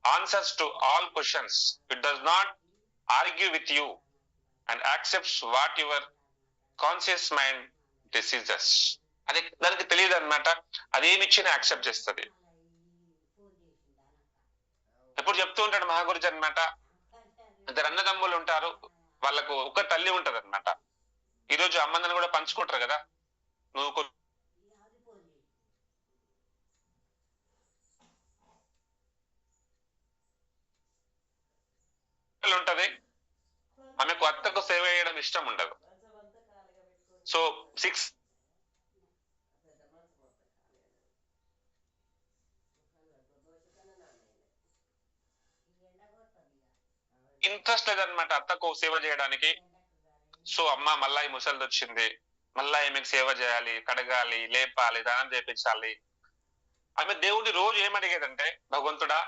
answers to all questions. It does not argue with you and accepts what your conscious mind decides. అది దానికి తెలియదు అనమాట, అదేమిచ్చినా యాక్సెప్ట్ చేస్తుంది. ఎప్పుడు చెప్తూ ఉంటాడు మహాగురుజీ అనమాట, ఇద్దరు అన్నదమ్ములు ఉంటారు, వాళ్ళకు ఒక తల్లి ఉంటది అనమాట. ఈరోజు అమ్మందని కూడా పంచుకుంటారు కదా, నువ్వు ఉంటది, ఆమెకు అత్తకు సేవ చేయడం ఇష్టం ఉండదు. సో 6 ఈ ఇంట్రెస్ట్ లేదనమాట అత్తకు సేవ చేయడానికి. సో అమ్మ మళ్ళా ఈ ముసలిది వచ్చింది, మళ్ళా ఈమెకు సేవ చేయాలి, కడగాలి, లేపాలి, దానం చేపించాలి. ఆమె దేవుడిని రోజు ఏమడిగేదంటే, భగవంతుడా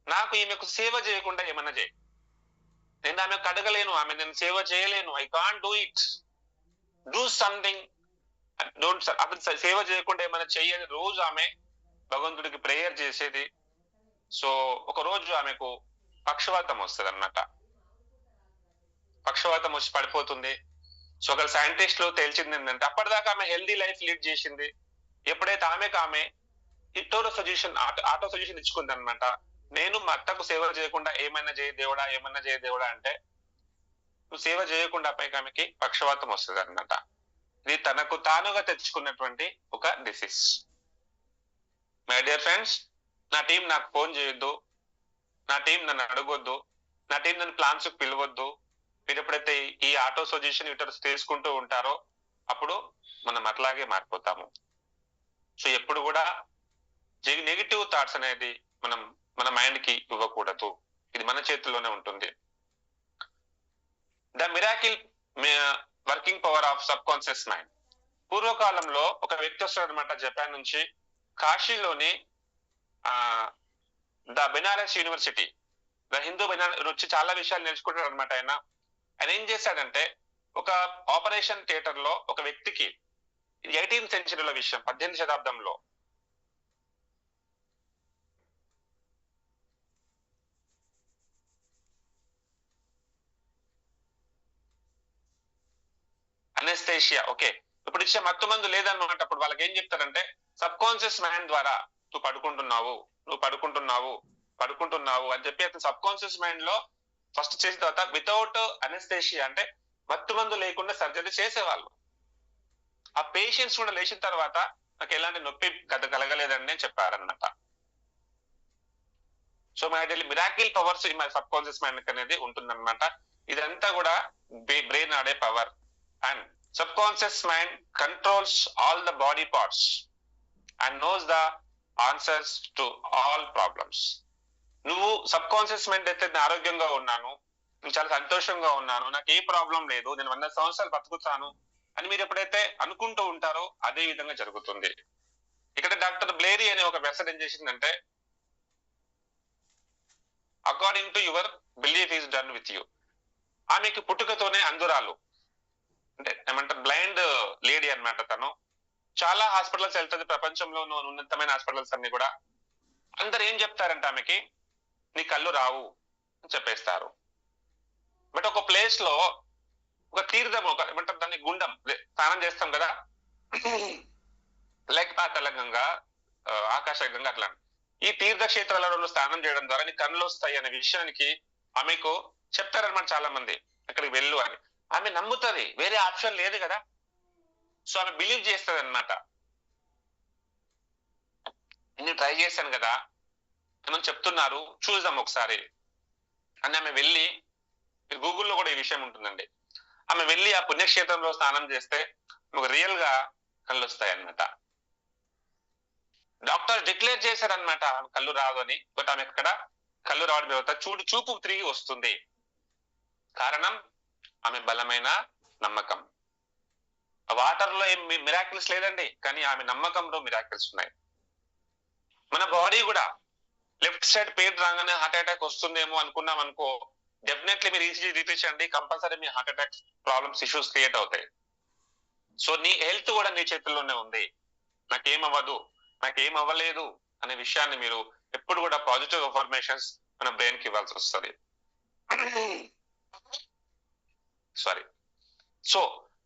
నాకు ఈమెకు సేవ చేయకుండా ఏమన్నా చేయి, నేను ఆమె కడగలేను, ఆమె నేను సేవ చేయలేను, I can't do it, do something, don't. అతను సేవ చేయకుండా ఏమైనా చెయ్యని రోజు ఆమె భగవంతుడికి ప్రేయర్ చేసేది. సో ఒక రోజు ఆమెకు పక్షవాతం వస్తుంది అన్నమాట. పక్షవాతం వచ్చి పడిపోతుంది. సో ఒక సైంటిస్టులు తేల్చింది ఏంటంటే, అప్పటిదాకా ఆమె హెల్దీ లైఫ్ లీడ్ చేసింది. ఎప్పుడైతే ఆమె ఆటో సజెషన్ ఇచ్చుకుంది అనమాట, నేను మా అత్తకు సేవ చేయకుండా ఏమైనా చేయ దేవుడా, ఏమన్నా చేయ దేవుడా అంటే, నువ్వు సేవ చేయకుండా ఆమెకి పక్షవాతం వస్తుంది అనమాట. ఇది తనకు తానుగా తెచ్చుకున్నటువంటి ఒక డిసీజ్. మై డియర్ ఫ్రెండ్స్, నా టీం నాకు ఫోన్ చేయొద్దు, నా టీం నన్ను అడగొద్దు, నా టీం నన్ను ప్లాన్స్ పిలవద్దు. మీరు ఎప్పుడైతే ఈ ఆటో సజెషన్ యూటర్స్ తీసుకుంటూ ఉంటారో అప్పుడు మనం అట్లాగే మారిపోతాము. సో ఎప్పుడు కూడా నెగిటివ్ థాట్స్ అనేది మన మైండ్ కి ఇవ్వకూడదు. ఇది మన చేతుల్లోనే ఉంటుంది. The miracle working power of subconscious mind. పూర్వకాలంలో ఒక వ్యక్తి వస్తాడు అనమాట జపాన్ నుంచి, కాశీలోని the Benares university, the Hindu Benares వచ్చి చాలా విషయాలు నేర్చుకుంటాడు అనమాట. ఆయన ఏం చేశాడంటే, ఒక ఆపరేషన్ థియేటర్ లో ఒక వ్యక్తికి, 18th సెంచరీలో విషయం, 18వ శతాబ్దంలో, అనెస్థేషియా. ఓకే, ఇప్పుడు ఇచ్చే మత్తు మందు లేదనమాట. అప్పుడు వాళ్ళకి ఏం చెప్తారంటే, సబ్ కాన్షియస్ మైండ్ ద్వారా నువ్వు పడుకుంటున్నావు అని చెప్పి అతను సబ్ కాన్షియస్ మైండ్ లో ఫస్ట్ చేసిన తర్వాత వితౌట్ అనెస్థేషియా అంటే మత్తు మందు లేకుండా సర్జరీ చేసేవాళ్ళు. ఆ పేషెంట్స్ కూడా లేచిన తర్వాత నాకు ఎలాంటి నొప్పి కలగలేదని చెప్పారనమాట. So my daily miracle powers ఈ మై సబ్ కాన్షియస్ మైండ్ అనేది ఉంటుందన్నమాట. ఇదంతా కూడా బ్రెయిన్ ఆడే power. And sub conscious mind controls all the body parts and knows the answers to all problems. నువ్వు సబ్ కాన్షియస్ మైండ్ అయితే నేను ఆరోగ్యంగా ఉన్నాను, నేను చాలా సంతోషంగా ఉన్నాను, నాకు ఏ ప్రాబ్లం లేదు, నేను 100 సంవత్సరాలు బతుకుతాను అని మీరు ఎప్పుడైతే అనుకుంటూ ఉంటారో అదే విధంగా జరుగుతుంది. ఇక్కడ డాక్టర్ బ్లేరీ అనే ఒక వెబ్సైట్ ఏం చేసిందంటే, according to your belief is done with you. ఆమెకి పుట్టుకతోనే అంధురాలు, అంటే ఏమంటారు బ్లైండ్ లేడీ అనమాట. తను చాలా హాస్పిటల్స్ వెళ్తుంది, ప్రపంచంలో ఉన్నతమైన హాస్పిటల్స్ అన్ని కూడా. అందరు ఏం చెప్తారంటే ఆమెకి, నీ కళ్ళు రావు అని చెప్పేస్తారు. బట్ ఒక ప్లేస్ లో ఒక తీర్థం, ఒక ఏమంటారు దాన్ని గుండం, స్నానం చేస్తాం కదా, లైక్ పాతాళగంగా, ఆకాశగంగా, అట్లా ఈ తీర్థక్షేత్రాలలో స్నానం చేయడం ద్వారా నీ కళ్ళు వస్తాయి అనే విషయానికి ఆమెకు చెప్తారనమాట చాలా మంది, అక్కడికి వెళ్ళు అని. ఆమె నమ్ముతుంది, వేరే ఆప్షన్ లేదు కదా. సో ఆమె బిలీవ్ చేస్తుంది అనమాట. నేను ట్రై చేశాను కదా, ఏమని చెప్తున్నారు చూద్దాం ఒకసారి అని ఆమె వెళ్ళి, గూగుల్లో కూడా ఈ విషయం ఉంటుందండి, ఆమె వెళ్ళి ఆ పుణ్యక్షేత్రంలో స్నానం చేస్తే ఒక రియల్ గా కళ్ళు వస్తాయి అనమాట. డాక్టర్ డిక్లేర్ చేశారనమాట కళ్ళు రాదు అని. బట్ ఆమె ఎక్కడ కళ్ళు రావడం తర్వాత చూపు తిరిగి వస్తుంది. కారణం ఆమె బలమైన నమ్మకం. వాటర్ లో ఏం మిరాకిల్స్ లేదండి, కానీ ఆమె నమ్మకంలో మిరాకిల్స్ ఉన్నాయి. మన బాడీ కూడా లెఫ్ట్ సైడ్ పెయిన్ రాగానే హార్ట్ అటాక్ వస్తుందేమో అనుకున్నాం అనుకో, డెఫినెట్లీ మీరు ఈసీజీ తీపించండి, కంపల్సరీ మీ heart attack problems, issues create అవుతాయి. సో నీ హెల్త్ కూడా నీ చేతుల్లోనే ఉంది. నాకేమవ్వదు, నాకేం అవ్వలేదు అనే విషయాన్ని మీరు ఎప్పుడు కూడా పాజిటివ్ ఇన్ఫర్మేషన్స్ మన బ్రెయిన్ కి ఇవ్వాల్సి వస్తుంది. సారీ. సో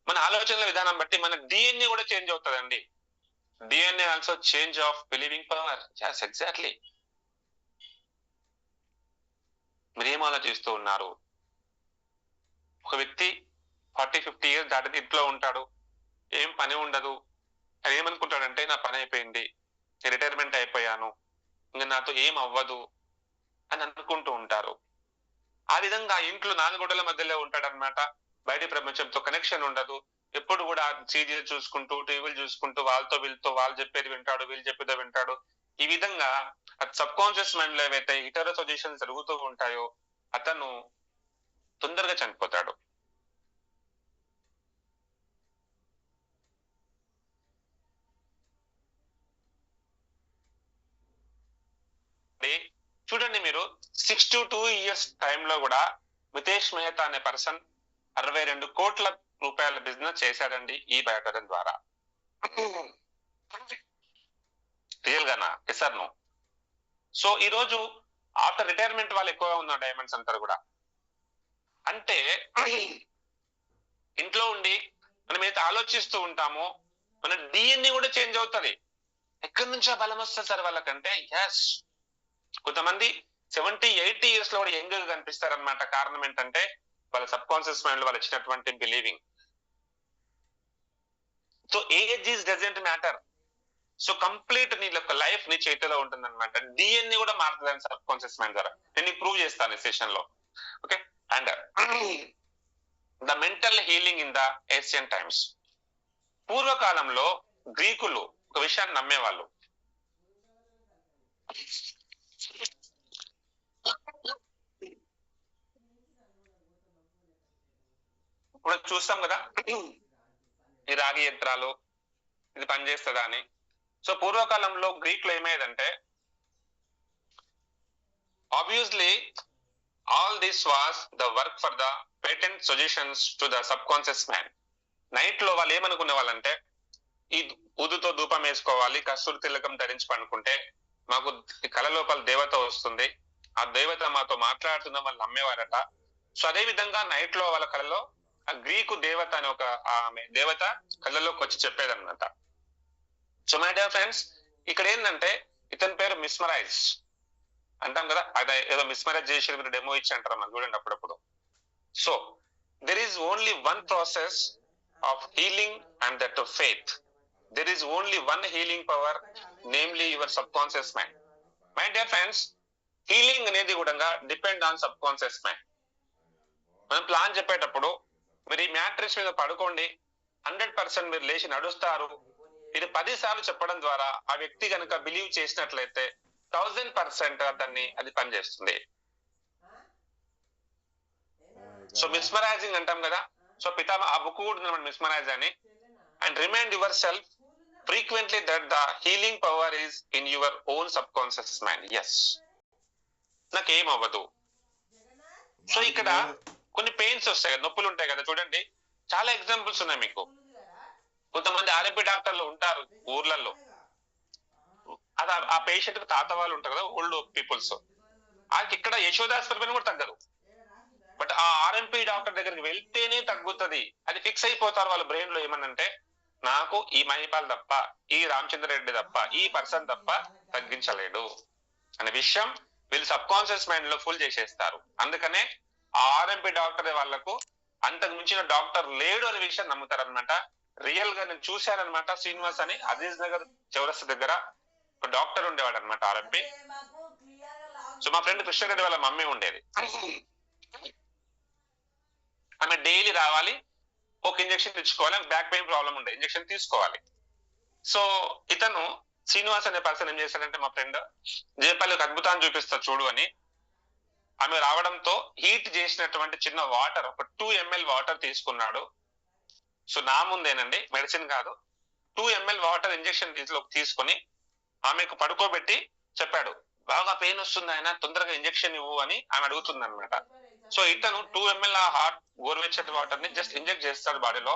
మన ఆలోచనల విధానం బట్టి మన డిఎన్ఏ కూడా చేంజ్ అవుతుందండి. DNA also change of believing power. yes, exactly. మీరేం ఆలోచిస్తూ ఉన్నారు? ఒక వ్యక్తి 40-50 ఇయర్స్ దాటితే ఇంట్లో ఉంటాడు, ఏం పని ఉండదు. ఆయన ఏమనుకుంటాడంటే, నా పని అయిపోయింది, నేను రిటైర్మెంట్ అయిపోయాను, ఇంకా నాతో ఏం అవ్వదు అని అనుకుంటూ ఉంటారు. ఆ విధంగా ఇంట్లో 4 గోడల మధ్యలో ఉంటాడనమాట. బయట ప్రపంచంతో కనెక్షన్ ఉండదు. ఎప్పుడు కూడా సీరియల్ చూసుకుంటూ, టీవీలు చూసుకుంటూ, వాళ్ళతో వీళ్ళతో, వాళ్ళు చెప్పేది వింటాడు, వీళ్ళు చెప్పేదో వింటాడు. ఈ విధంగా సబ్ కాన్షియస్ మైండ్ లో ఏవైతే ఇతర సజెషన్స్ జరుగుతూ ఉంటాయో అతను తొందరగా చనిపోతాడు. చూడండి మీరు 62 years టైంలో కూడా మితేష్ మెహతా అనే పర్సన్ 62 కోట్ల రూపాయల బిజినెస్ చేశాడండి ఈ బయోటోరియం ద్వారా. రియల్ గానా? Yes or no? సో ఈ రోజు ఆఫ్టర్ రిటైర్మెంట్ వాళ్ళు ఎక్కువగా ఉన్నారు డైమండ్స్ అంటారు కూడా. అంటే ఇంట్లో ఉండి మనం ఏదైతే ఆలోచిస్తూ ఉంటామో మన డిఎన్ఏ కూడా చేంజ్ అవుతుంది. ఎక్కడి నుంచో బలం వస్తుంది సార్ వాళ్ళకంటే. ఎస్, కొంతమంది 70-80 years లో కూడా యంగ్ గా కనిపిస్తారు అనమాట. కారణం ఏంటంటే వాళ్ళ సబ్ కాన్షియస్ మైండ్ లో వాళ్ళు ఇచ్చినటువంటి believing. So age is doesn't matter. So complete నీ యొక్క లైఫ్ నీ చేతిలో ఉంటుంది అనమాట. డిఎన్ఏ కూడా మారుతుంది సబ్ కాన్షియస్ మైండ్ ద్వారా. నేను ప్రూవ్ చేస్తాను ఈ సెషన్ లో. Okay, and the mental healing in the ancient times. పూర్వకాలంలో గ్రీకులు ఒక విషయాన్ని నమ్మేవాళ్ళు. ఇప్పుడు చూస్తాం కదా ఈ రాగి యంత్రాలు, ఇది పనిచేస్తుందా అని. సో పూర్వకాలంలో గ్రీకులు ఏమయ్యేదంటే, obviously all this was the work for the patent suggestions to the subconscious mind. Night లో వాళ్ళు ఏమనుకునే వాళ్ళంటే, ఈ ఊదుతో ధూపం వేసుకోవాలి, కస్తూరి తిలకం ధరించి పనుకుంటే మాకు కళ లోపల దేవత వస్తుంది, ఆ దేవత మాతో మాట్లాడుతుందని వాళ్ళు నమ్మేవారట. సో అదే విధంగా నైట్ లో వాళ్ళ కళలో ఆ గ్రీకు దేవత అని ఒక ఆమె దేవత కళ్ళలోకి వచ్చి చెప్పేదన్నమాట. సో మై డియర్ ఫ్రెండ్స్, ఇక్కడ ఏంటంటే ఇతని పేరు మిస్మరైజ్ అంటాం కదా, అదే ఏదో మిస్మరైజ్ చేసి మీరు డెమో ఇచ్చి అంటారు మనం చూడండి అప్పుడప్పుడు. So there is only one process of healing and that to faith. There is only one healing power, namely your subconscious mind. My dear friends, healing అనేది కూడా depend on sub conscious mind. మనం plan చెప్పేటప్పుడు మీరు ఈ matrix మీద పడుకోండి, 100% మీరు లేచి నడుస్తారు. ఇది 10 సార్లు చెప్పడం ద్వారా ఆ వ్యక్తి కనుక బిలీవ్ చేసినట్లయితే 1000% అతన్ని అది పనిచేస్తుంది. సో మిస్మరైజింగ్ అంటాం కదా. సో పితామహ ఆ బుక్ కూడా మిస్మరైజ్ అని. And remind yourself frequently that the healing power is in your own subconscious mind. Yes, నాకేం అవ్వదు. సో ఇక్కడ కొన్ని పెయిన్స్ వస్తాయి కదా, నొప్పులు ఉంటాయి కదా. చూడండి చాలా ఎగ్జాంపుల్స్ ఉన్నాయి మీకు. కొంతమంది ఆర్ఎంపీ డాక్టర్లు ఉంటారు ఊర్లలో, అది ఆ పేషెంట్ కు తాత వాళ్ళు ఉంటారు కదా, ఓల్డ్ పీపుల్స్, వాళ్ళకి ఇక్కడ యశోదాస్పత్రి కూడా తగ్గదు. బట్ ఆ ఆర్ఎంపీ డాక్టర్ దగ్గరికి వెళ్తేనే తగ్గుతుంది. అది ఫిక్స్ అయిపోతారు వాళ్ళ బ్రెయిన్ లో. ఏమనంటే నాకు ఈ మహిపాల్ తప్ప, ఈ రామచంద్రరెడ్డి తప్ప, ఈ పర్సన్ తప్ప తగ్గించలేడు అనే విషయం వీళ్ళు సబ్ కాన్షియస్ మైండ్ లో ఫుల్ చేసేస్తారు. అందుకనే ఆ ఆర్ఎంపీ డాక్టర్ వాళ్ళకు అంతకు మించిన డాక్టర్ లేడు అనే విషయం నమ్ముతారు అనమాట. రియల్ గా నేను చూశానమాట. శ్రీనివాస్ అని అజీజ్ నగర్ చౌరస్తా దగ్గర ఒక డాక్టర్ ఉండేవాడు అనమాట, ఆర్ఎంపీ. సో మా ఫ్రెండ్ కృష్ణారెడ్డి వాళ్ళ మమ్మీ ఉండేది. ఆమె డైలీ రావాలి, ఒక ఇంజక్షన్ తెచ్చుకోవాలి. బ్యాక్ పెయిన్ ప్రాబ్లం ఉండే, ఇంజక్షన్ తీసుకోవాలి. సో ఇతను శ్రీనివాస్ అనే పర్సన్ ఏం చేశాడంటే, మా ఫ్రెండ్ జయపల్లికి అద్భుతాన్ని చూపిస్తా చూడు అని ఆమె రావడంతో హీట్ చేసినటువంటి చిన్న వాటర్, ఒక 2 ml వాటర్ తీసుకున్నాడు. సో నా ముందేనండి, మెడిసిన్ కాదు. 2 ml వాటర్ ఇంజక్షన్ తీసుకొని ఆమెకు పడుకోబెట్టి చెప్పాడు, బాగా పెయిన్ వస్తుంది ఆయన, తొందరగా ఇంజక్షన్ ఇవ్వు అని ఆమె అడుగుతుంది అనమాట. సో ఇతను 2 ml ఆ హాట్ గోరువెచ్చటి వాటర్ ని జస్ట్ ఇంజెక్ట్ చేస్తాడు బాడీలో.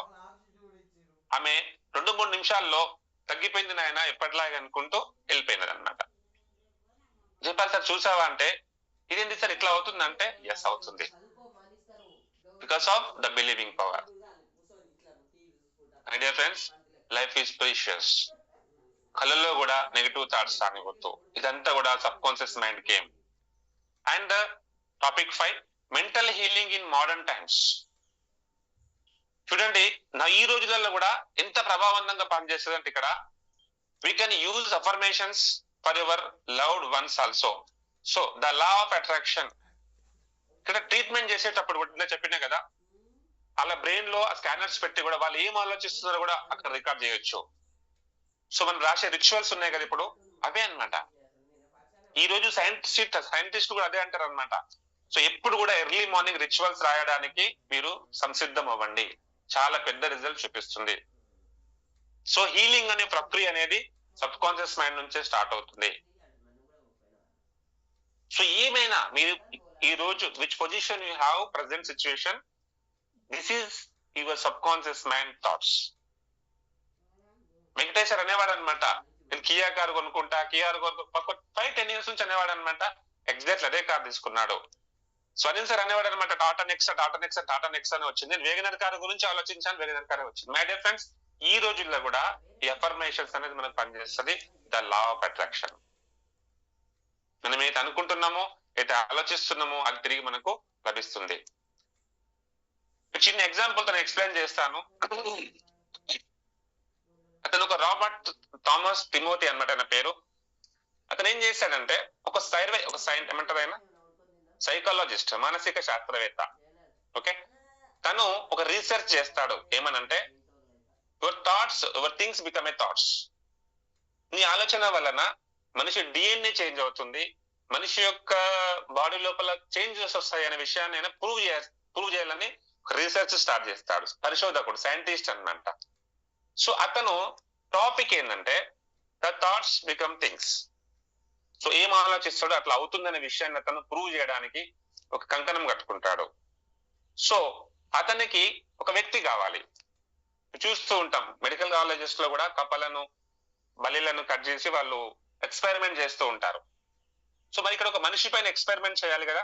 ఆమె 2-3 నిమిషాల్లో తగ్గిపోయింది నాయన ఎప్పటిలాగా అనుకుంటూ వెళ్ళిపోయినది అనమాట. జయపాల్ సార్ చూసావా అంటే, ఇదేంటి సార్ ఇట్లా అవుతుందంటే, ఎస్ అవుతుంది, because of the believing power. My dear friends, life is precious. కళల్లో కూడా నెగిటివ్ థాట్స్ రానివ్వద్దు. ఇదంతా కూడా sub conscious mind game. And topic 5, mental healing in modern times. చూడండి ఈ రోజులలో కూడా ఎంత ప్రభావవంతంగా పనిచేస్తుంది అంటే, ఇక్కడ we can use affirmations for your loved ones also. So the law of attraction. ఇక్కడ ట్రీట్మెంట్ చేసేటప్పుడు కూడా చెప్పినా కదా, అలా బ్రెయిన్ లో స్కానర్స్ పెట్టి కూడా వాళ్ళు ఏం ఆలోచిస్తున్నారో కూడా అక్కడ రికార్డ్ చేయొచ్చు. సో మనం రాసే రిచువల్స్ ఉన్నాయి కదా ఇప్పుడు, అవే అనమాట. ఈ రోజు సైంటిస్ట్ కూడా అదే అంటారు అనమాట. సో ఎప్పుడు కూడా ఎర్లీ మార్నింగ్ రిచువల్స్ రాయడానికి మీరు సంసిద్ధం అవ్వండి, చాలా పెద్ద రిజల్ట్ చూపిస్తుంది. సో హీలింగ్ అనే ప్రక్రియ అనేది సబ్ కాన్షియస్ మైండ్ నుంచే స్టార్ట్ అవుతుంది. సో ఏమైనా మీరు ఈ రోజు which position you have present situation, this is your subconscious mind thoughts. Venkateshwar అనేవాడు అనమాట, నేను కియా కారు కొనుక్కుంటా, కియా కారు 5-10 years నుంచి అనేవాడు అనమాట. ఎగ్జాక్ట్ అదే కార్ తీసుకున్నాడు. స్వనిల్ సార్ అనేవాడు అనమాట, టాటా నెక్సా అని వచ్చింది. నేను వేగనర్ కారు గురించి ఆలోచించాను, వేగనర్ కారే వచ్చింది. మై డియర్ ఫ్రెండ్స్, ఈ రోజుల్లో కూడా ఈ అఫర్మేషన్స్ అనేది మనకు పనిచేస్తుంది, ద లా ఆఫ్ అట్రాక్షన్. మనం ఏదైతే అనుకుంటున్నామో, అయితే ఆలోచిస్తున్నామో అది తిరిగి మనకు లభిస్తుంది. చిన్న ఎగ్జాంపుల్ తో ఎక్స్ప్లెయిన్ చేస్తాను. అతను ఒక రాబర్ట్ థామస్ తిమోతి అన్నమాట ఆయన పేరు. అతను ఏం చేశాడంటే ఒక సర్వే, ఒక ఏమంటారు ఆయన సైకాలజిస్ట్, మానసిక శాస్త్రవేత్త. ఓకే, తను ఒక రీసెర్చ్ చేస్తాడు. ఏమనంటే your thoughts, your things become a thoughts. నీ ఆలోచన వలన మనిషి డిఎన్ఏ చేంజ్ అవుతుంది, మనిషి యొక్క బాడీ లోపల చేంజెస్ వస్తాయి అనే విషయాన్ని ఆయన ప్రూవ్ చేయాలని రీసెర్చ్ స్టార్ట్ చేస్తాడు. పరిశోధకుడు, సైంటిస్ట్ అన్నమాట. సో అతను టాపిక్ ఏంటంటే the thoughts become things. So ఏం ఆలోచిస్తాడో అట్లా అవుతుందనే విషయాన్ని అతను ప్రూవ్ చేయడానికి ఒక కంకణం కట్టుకుంటాడు. సో అతనికి ఒక వ్యక్తి కావాలి. చూస్తూ ఉంటాం మెడికల్ కాలేజెస్ లో కూడా కప్పలను, బలిలను కట్ చేసి వాళ్ళు ఎక్స్పెరిమెంట్ చేస్తూ ఉంటారు. సో మరి ఇక్కడ ఒక మనిషి పైన ఎక్స్పెరిమెంట్ చేయాలి కదా,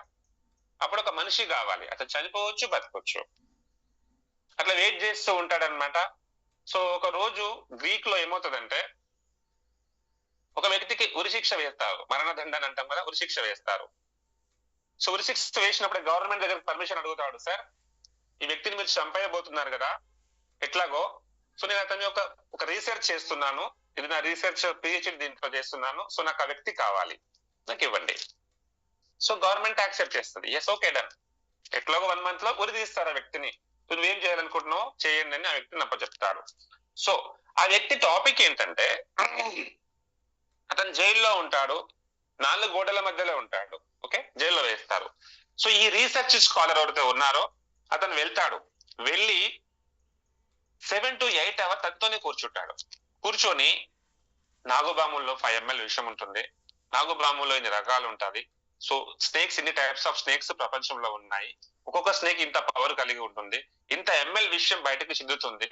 అప్పుడు ఒక మనిషి కావాలి. అతను చనిపోవచ్చు, బతకొచ్చు, అట్లా వెయిట్ చేస్తూ ఉంటాడనమాట. సో ఒక రోజు గ్రీక్ లో ఏమవుతుందంటే ఒక వ్యక్తికి ఉరిశిక్ష వేస్తారు, మరణదండ అని అంటాం కదా, ఉరిశిక్ష వేస్తారు. సో ఉరిశిక్ష వేసినప్పుడు గవర్నమెంట్ దగ్గర పర్మిషన్ అడుగుతాడు, సార్ ఈ వ్యక్తిని మీరు చంపేయబోతున్నారు కదా, ఎట్లాగో. సో నేను అతని ఒక రీసెర్చ్ చేస్తున్నాను, ఇది నా రీసెర్చ్ పిహెచ్డి దీంట్లో చేస్తున్నాను, సో నాకు ఆ వ్యక్తి కావాలి, నాకు ఇవ్వండి. సో గవర్నమెంట్ యాక్సెప్ట్ చేస్తుంది, ఎస్ ఓకే డన్. ఎట్లాగో 1 month లో ఉరి తీస్తారు ఆ వ్యక్తిని. నువ్వేం చేయాలనుకుంటున్నావు చేయండి అని ఆ వ్యక్తిని అప్పచెప్తాడు. సో ఆ వ్యక్తి టాపిక్ ఏంటంటే అతను జైల్లో ఉంటాడు, 4 గోడల మధ్యలో ఉంటాడు. ఓకే, జైల్లో వేస్తారు. సో ఈ రీసెర్చ్ స్కాలర్ ఎవరైతే ఉన్నారో అతను వెళ్తాడు, వెళ్ళి 7 to 8 hours తనతోనే కూర్చుంటాడు. కూర్చొని నాగుబాముల్లో 5 ml విషం ఉంటుంది, నాగుబాములో ఇన్ని రకాలు ఉంటుంది. సో స్నేక్స్, ఇన్ని టైప్స్ ఆఫ్ స్నేక్స్ ప్రపంచంలో ఉన్నాయి, ఒక్కొక్క స్నేక్ ఇంత పవర్ కలిగి ఉంటుంది, ఇంత ఎంఎల్ విషయం బయటకు చెందుతుంది.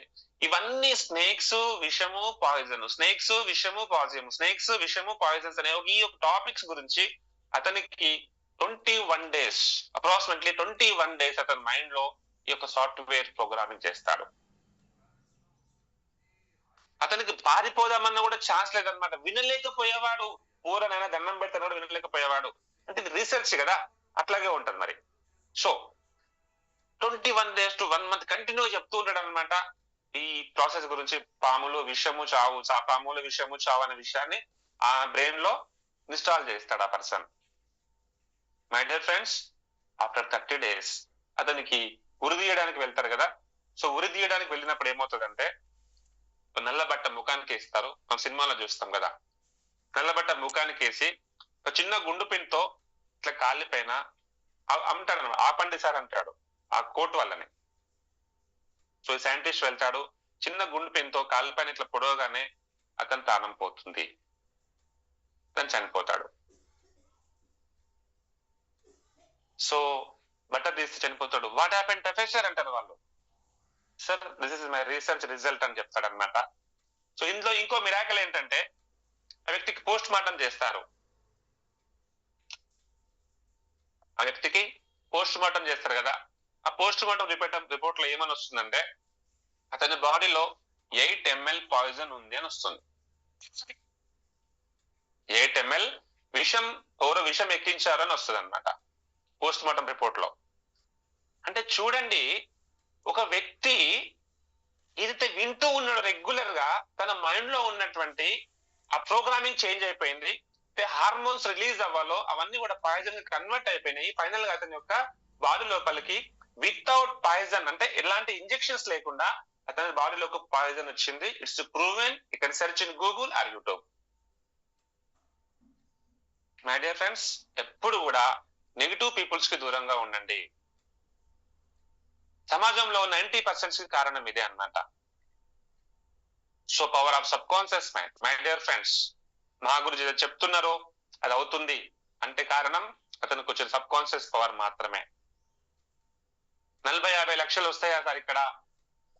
ఇవన్నీ స్నేక్స్ విషము పాయిజన్, స్నేక్స్ విషము పాయిజన్, స్నేక్స్ విషము పాయిజన్స్ అనే ఈ టాపిక్స్ గురించి అతనికి 21 days, అప్రాక్సిమేట్లీ 21 days అతని మైండ్ లో ఈ యొక్క సాఫ్ట్వేర్ ప్రోగ్రామింగ్ చేస్తాడు. అతనికి పారిపోదామన్నా కూడా ఛాన్స్ లేదనమాట. వినలేకపోయేవాడు, పూరనైనా దండం పెడతాడు, వినలేకపోయేవాడు. అంటే ఇది రీసెర్చ్ కదా, అట్లాగే ఉంటది మరి. So 21 days to 1 month continue చెప్తూ ఉంటాడు అనమాట ఈ ప్రాసెస్ గురించి. పాములు విషము చావు, పాములు విషము చావు అనే విషయాన్ని ఆ బ్రెయిన్ లో ఇన్స్టాల్ చేస్తాడు ఆ person. My dear friends, after 30 days అతనికి ఉరి తీయడానికి వెళ్తారు కదా. సో ఉరి తీయడానికి వెళ్ళినప్పుడు ఏమవుతుందంటే నల్లబట్ట ముఖానికి వేస్తారు, మనం సినిమాలో చూస్తాం కదా. నల్లబట్ట ముఖానికి వేసి ఒక చిన్న గుండు పిన్తో ఇట్లా కాళ్ళ పైన అంటాడు అనమాట, ఆపండి సార్ అంటాడు ఆ కోట్ వాళ్ళని. సో సైంటిస్ట్ వెళ్తాడు, చిన్న గుండు పిన్తో కాళ్ళ పైన ఇట్లా పొడవగానే అతను ప్రాణం పోతుంది, అతను చనిపోతాడు. సో బట్ట తీస్తే చనిపోతాడు. వాట్ హ్యాపెన్ ప్రొఫెసర్ అంటారు వాళ్ళు. Sir this is my research result అని చెప్తాడు అనమాట. సో ఇందులో ఇంకో మిరాకిల్ ఏంటంటే ఆ వ్యక్తికి పోస్ట్ మార్టం చేస్తారు. ఆ వ్యక్తికి పోస్ట్ మార్టం చేస్తారు కదా, ఆ పోస్ట్ మార్టం రిపోర్ట్ లో ఏమని వస్తుందంటే అతని బాడీలో 8 ml పాయిజన్ ఉంది అని వస్తుంది. 8 ml విషం, ఎవరో విషం ఎక్కించారు అని వస్తుంది అనమాట పోస్ట్ మార్టం రిపోర్ట్ లో. అంటే చూడండి, ఒక వ్యక్తి ఏదైతే వింటూ ఉన్నాడు రెగ్యులర్ గా, తన మైండ్ లో ఉన్నటువంటి ఆ ప్రోగ్రామింగ్ చేంజ్ అయిపోయింది, హార్మోన్స్ రిలీజ్ అవ్వాలో అవన్నీ కూడా పాయిజన్ గా కన్వర్ట్ అయిపోయినాయి. ఫైనల్ గా అతని యొక్క బాడీ లోపలికి వితౌట్ పాయిజన్, అంటే ఎలాంటి ఇంజెక్షన్స్ లేకుండా అతని బాడీలోకి పాయిజన్ వచ్చింది. It's proven, you can search in Google or YouTube. My dear friends, ఎప్పుడు కూడా నెగిటివ్ పీపుల్స్ కి దూరంగా ఉండండి. సమాజంలో 90% కి కారణం ఇదే అన్నమాట. So power of subconscious mind, my dear friends, మా గురించి చెప్తున్నారు అది అవుతుంది అంటే కారణం అతనికి వచ్చిన సబ్ కాన్షియస్ పవర్ మాత్రమే. 40-50 లక్షలు వస్తాయా సార్ ఇక్కడ,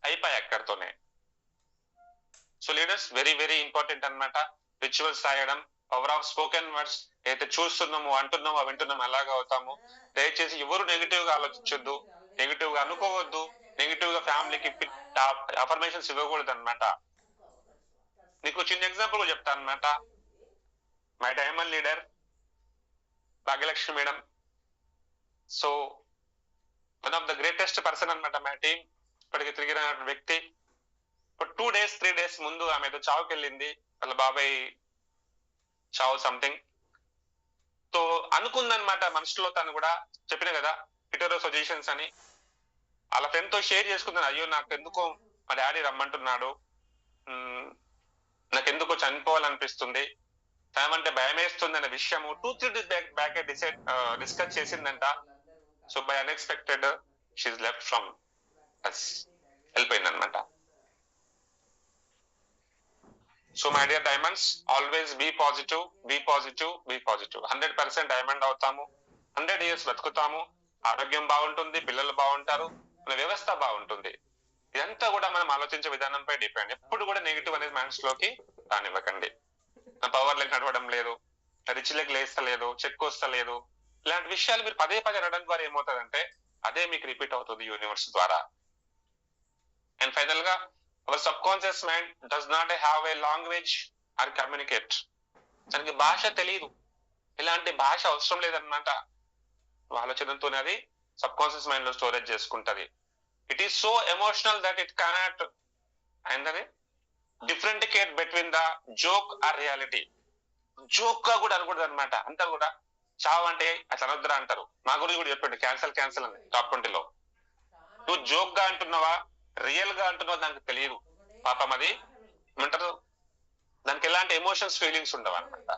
అయిపోయాయి అక్కడితోనే. So leaders very very important అన్నమాట. రిచువల్స్ రాయడం, పవర్ ఆఫ్ స్పోకెన్ వర్డ్స్, అయితే చూస్తున్నాము అంటున్నాము వింటున్నాము అలాగా అవుతాము. దయచేసి ఎవరు నెగిటివ్ గా ఆలోచించొద్దు, నెగిటివ్ గా అనుకోవద్దు, నెగిటివ్ గా ఫ్యామిలీకి అఫర్మేషన్స్ ఇవ్వకూడదు అనమాట. నీకు చిన్న ఎగ్జాంపుల్ చెప్తాను అనమాట. My diamond leader Bhagyalakshmi madam, so one of the greatest person అనమాట మై టీమ్. ఇప్పటికి తిరిగిన వ్యక్తి. 2 days 3 days ముందు ఆమె ఏదో చావుకి వెళ్ళింది, వాళ్ళ బాబాయ్ చావు సంథింగ్. సో అనుకుందనమాట మనసులో, తను కూడా చెప్పిన కదా పిటరో సజెషన్స్ అని, వాళ్ళ ఫ్రెండ్ తో షేర్ చేసుకుందాను. అయ్యో నాకు ఎందుకో మా డాడీ రమ్మంటున్నాడు, నాకు ఎందుకో చనిపోవాలనిపిస్తుంది, ఏమంటే భయం వేస్తుంది అనే విషయము 2-3 days బ్యాక్ డిస్కస్ చేసిందంట. So by unexpected she left from us, వెళ్ళిపోయింది అనమాట. So my dear diamonds, always be positive, be positive, be positive. 100% diamond అవుతాము, 100 years బతుకుతాము, ఆరోగ్యం బాగుంటుంది, పిల్లలు బాగుంటారు, మన వ్యవస్థ బాగుంటుంది. ఇదంతా కూడా మనం ఆలోచించే విధానంపై డిపెండ్. ఎప్పుడు కూడా నెగిటివ్ అనేది మనసులోకి రానివ్వకండి. నా పవర్ లెక్క నడవడం లేదు, రిచ్ లెక్క లేస్తలేదు, చెక్ వస్తలేదు, ఇలాంటి విషయాలు మీరు పదే పదే అనడం ద్వారా ఏమవుతుందంటే అదే మీకు రిపీట్ అవుతుంది యూనివర్స్ ద్వారా. అండ్ ఫైనల్ గా our subconscious mind does not have a language or communicate. దానికి భాష తెలియదు, ఇలాంటి భాష అవసరం లేదన్నమాట. ఆలోచనతోనే అది సబ్ కాన్షియస్ మైండ్ లో స్టోరేజ్ చేసుకుంటది. It is so emotional that it cannot and differentiate between the joke or reality. Joke గా కూడా అనకూడదు అనమాట. అంతా కూడా చావు అంటే అట్లా అనొద్దురా అంటారు. మా గురించి కూడా చెప్పండి, క్యాన్సల్ అని టాప్ 20లో. నువ్వు జోక్ గా అంటున్నావా రియల్ గా అంటున్నావా దానికి తెలియదు పాపం. అది ఏమంటారు, దానికి ఎలాంటి ఎమోషన్స్ ఫీలింగ్స్ ఉండవు అనమాట.